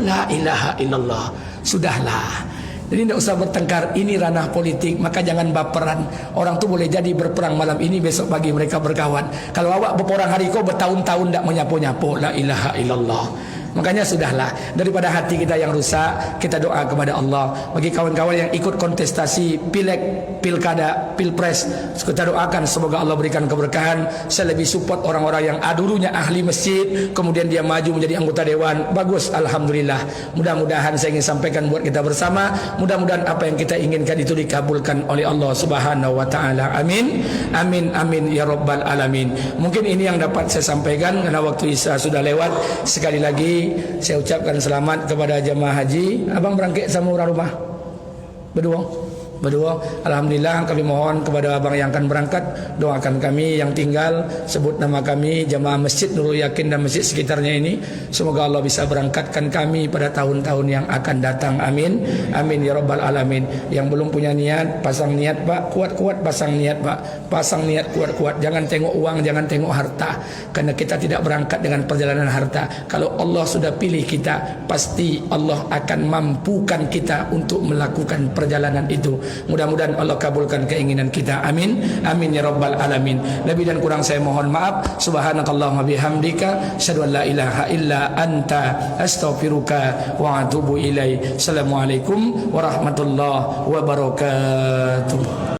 la ilaha illallah. Sudahlah. Jadi tidak usah bertengkar, ini ranah politik, maka jangan baperan. Orang tu boleh jadi berperang malam ini, besok pagi mereka berkawan. Kalau awak berperang hari kau bertahun-tahun tidak menyapu-nyapu, la ilaha illallah. Makanya sudahlah, daripada hati kita yang rusak, kita doa kepada Allah. Bagi kawan-kawan yang ikut kontestasi pileg, pilkada, pilpres, kita doakan semoga Allah berikan keberkahan. Saya lebih support orang-orang yang dulunya ahli masjid, kemudian dia maju menjadi anggota dewan. Bagus, alhamdulillah. Mudah-mudahan saya ingin sampaikan buat kita bersama, mudah-mudahan apa yang kita inginkan itu dikabulkan oleh Allah Subhanahu wa taala. Amin. Amin amin ya rabbal alamin. Mungkin ini yang dapat saya sampaikan karena waktu Isya sudah lewat. Sekali lagi saya ucapkan selamat kepada jemaah haji. Abang berangkat sama orang rumah? Berdua. Alhamdulillah, kami mohon kepada abang yang akan berangkat, doakan kami yang tinggal, sebut nama kami jemaah Masjid Nurul Yakin dan masjid sekitarnya ini. Semoga Allah bisa berangkatkan kami pada tahun-tahun yang akan datang. Amin. Amin ya rabbal alamin. Yang belum punya niat, pasang niat, Pak. Kuat-kuat pasang niat, Pak. Pasang niat kuat-kuat. Jangan tengok uang, jangan tengok harta. Karena kita tidak berangkat dengan perjalanan harta. Kalau Allah sudah pilih kita, pasti Allah akan mampukan kita untuk melakukan perjalanan itu. Mudah-mudahan Allah kabulkan keinginan kita. Amin. Amin ya rabbal alamin. Lebih dan kurang saya mohon maaf. Subhanakallahumma bihamdika asyhadu an la ilaha illa anta astaghfiruka wa atubu ilaik. Assalamualaikum warahmatullahi wabarakatuh.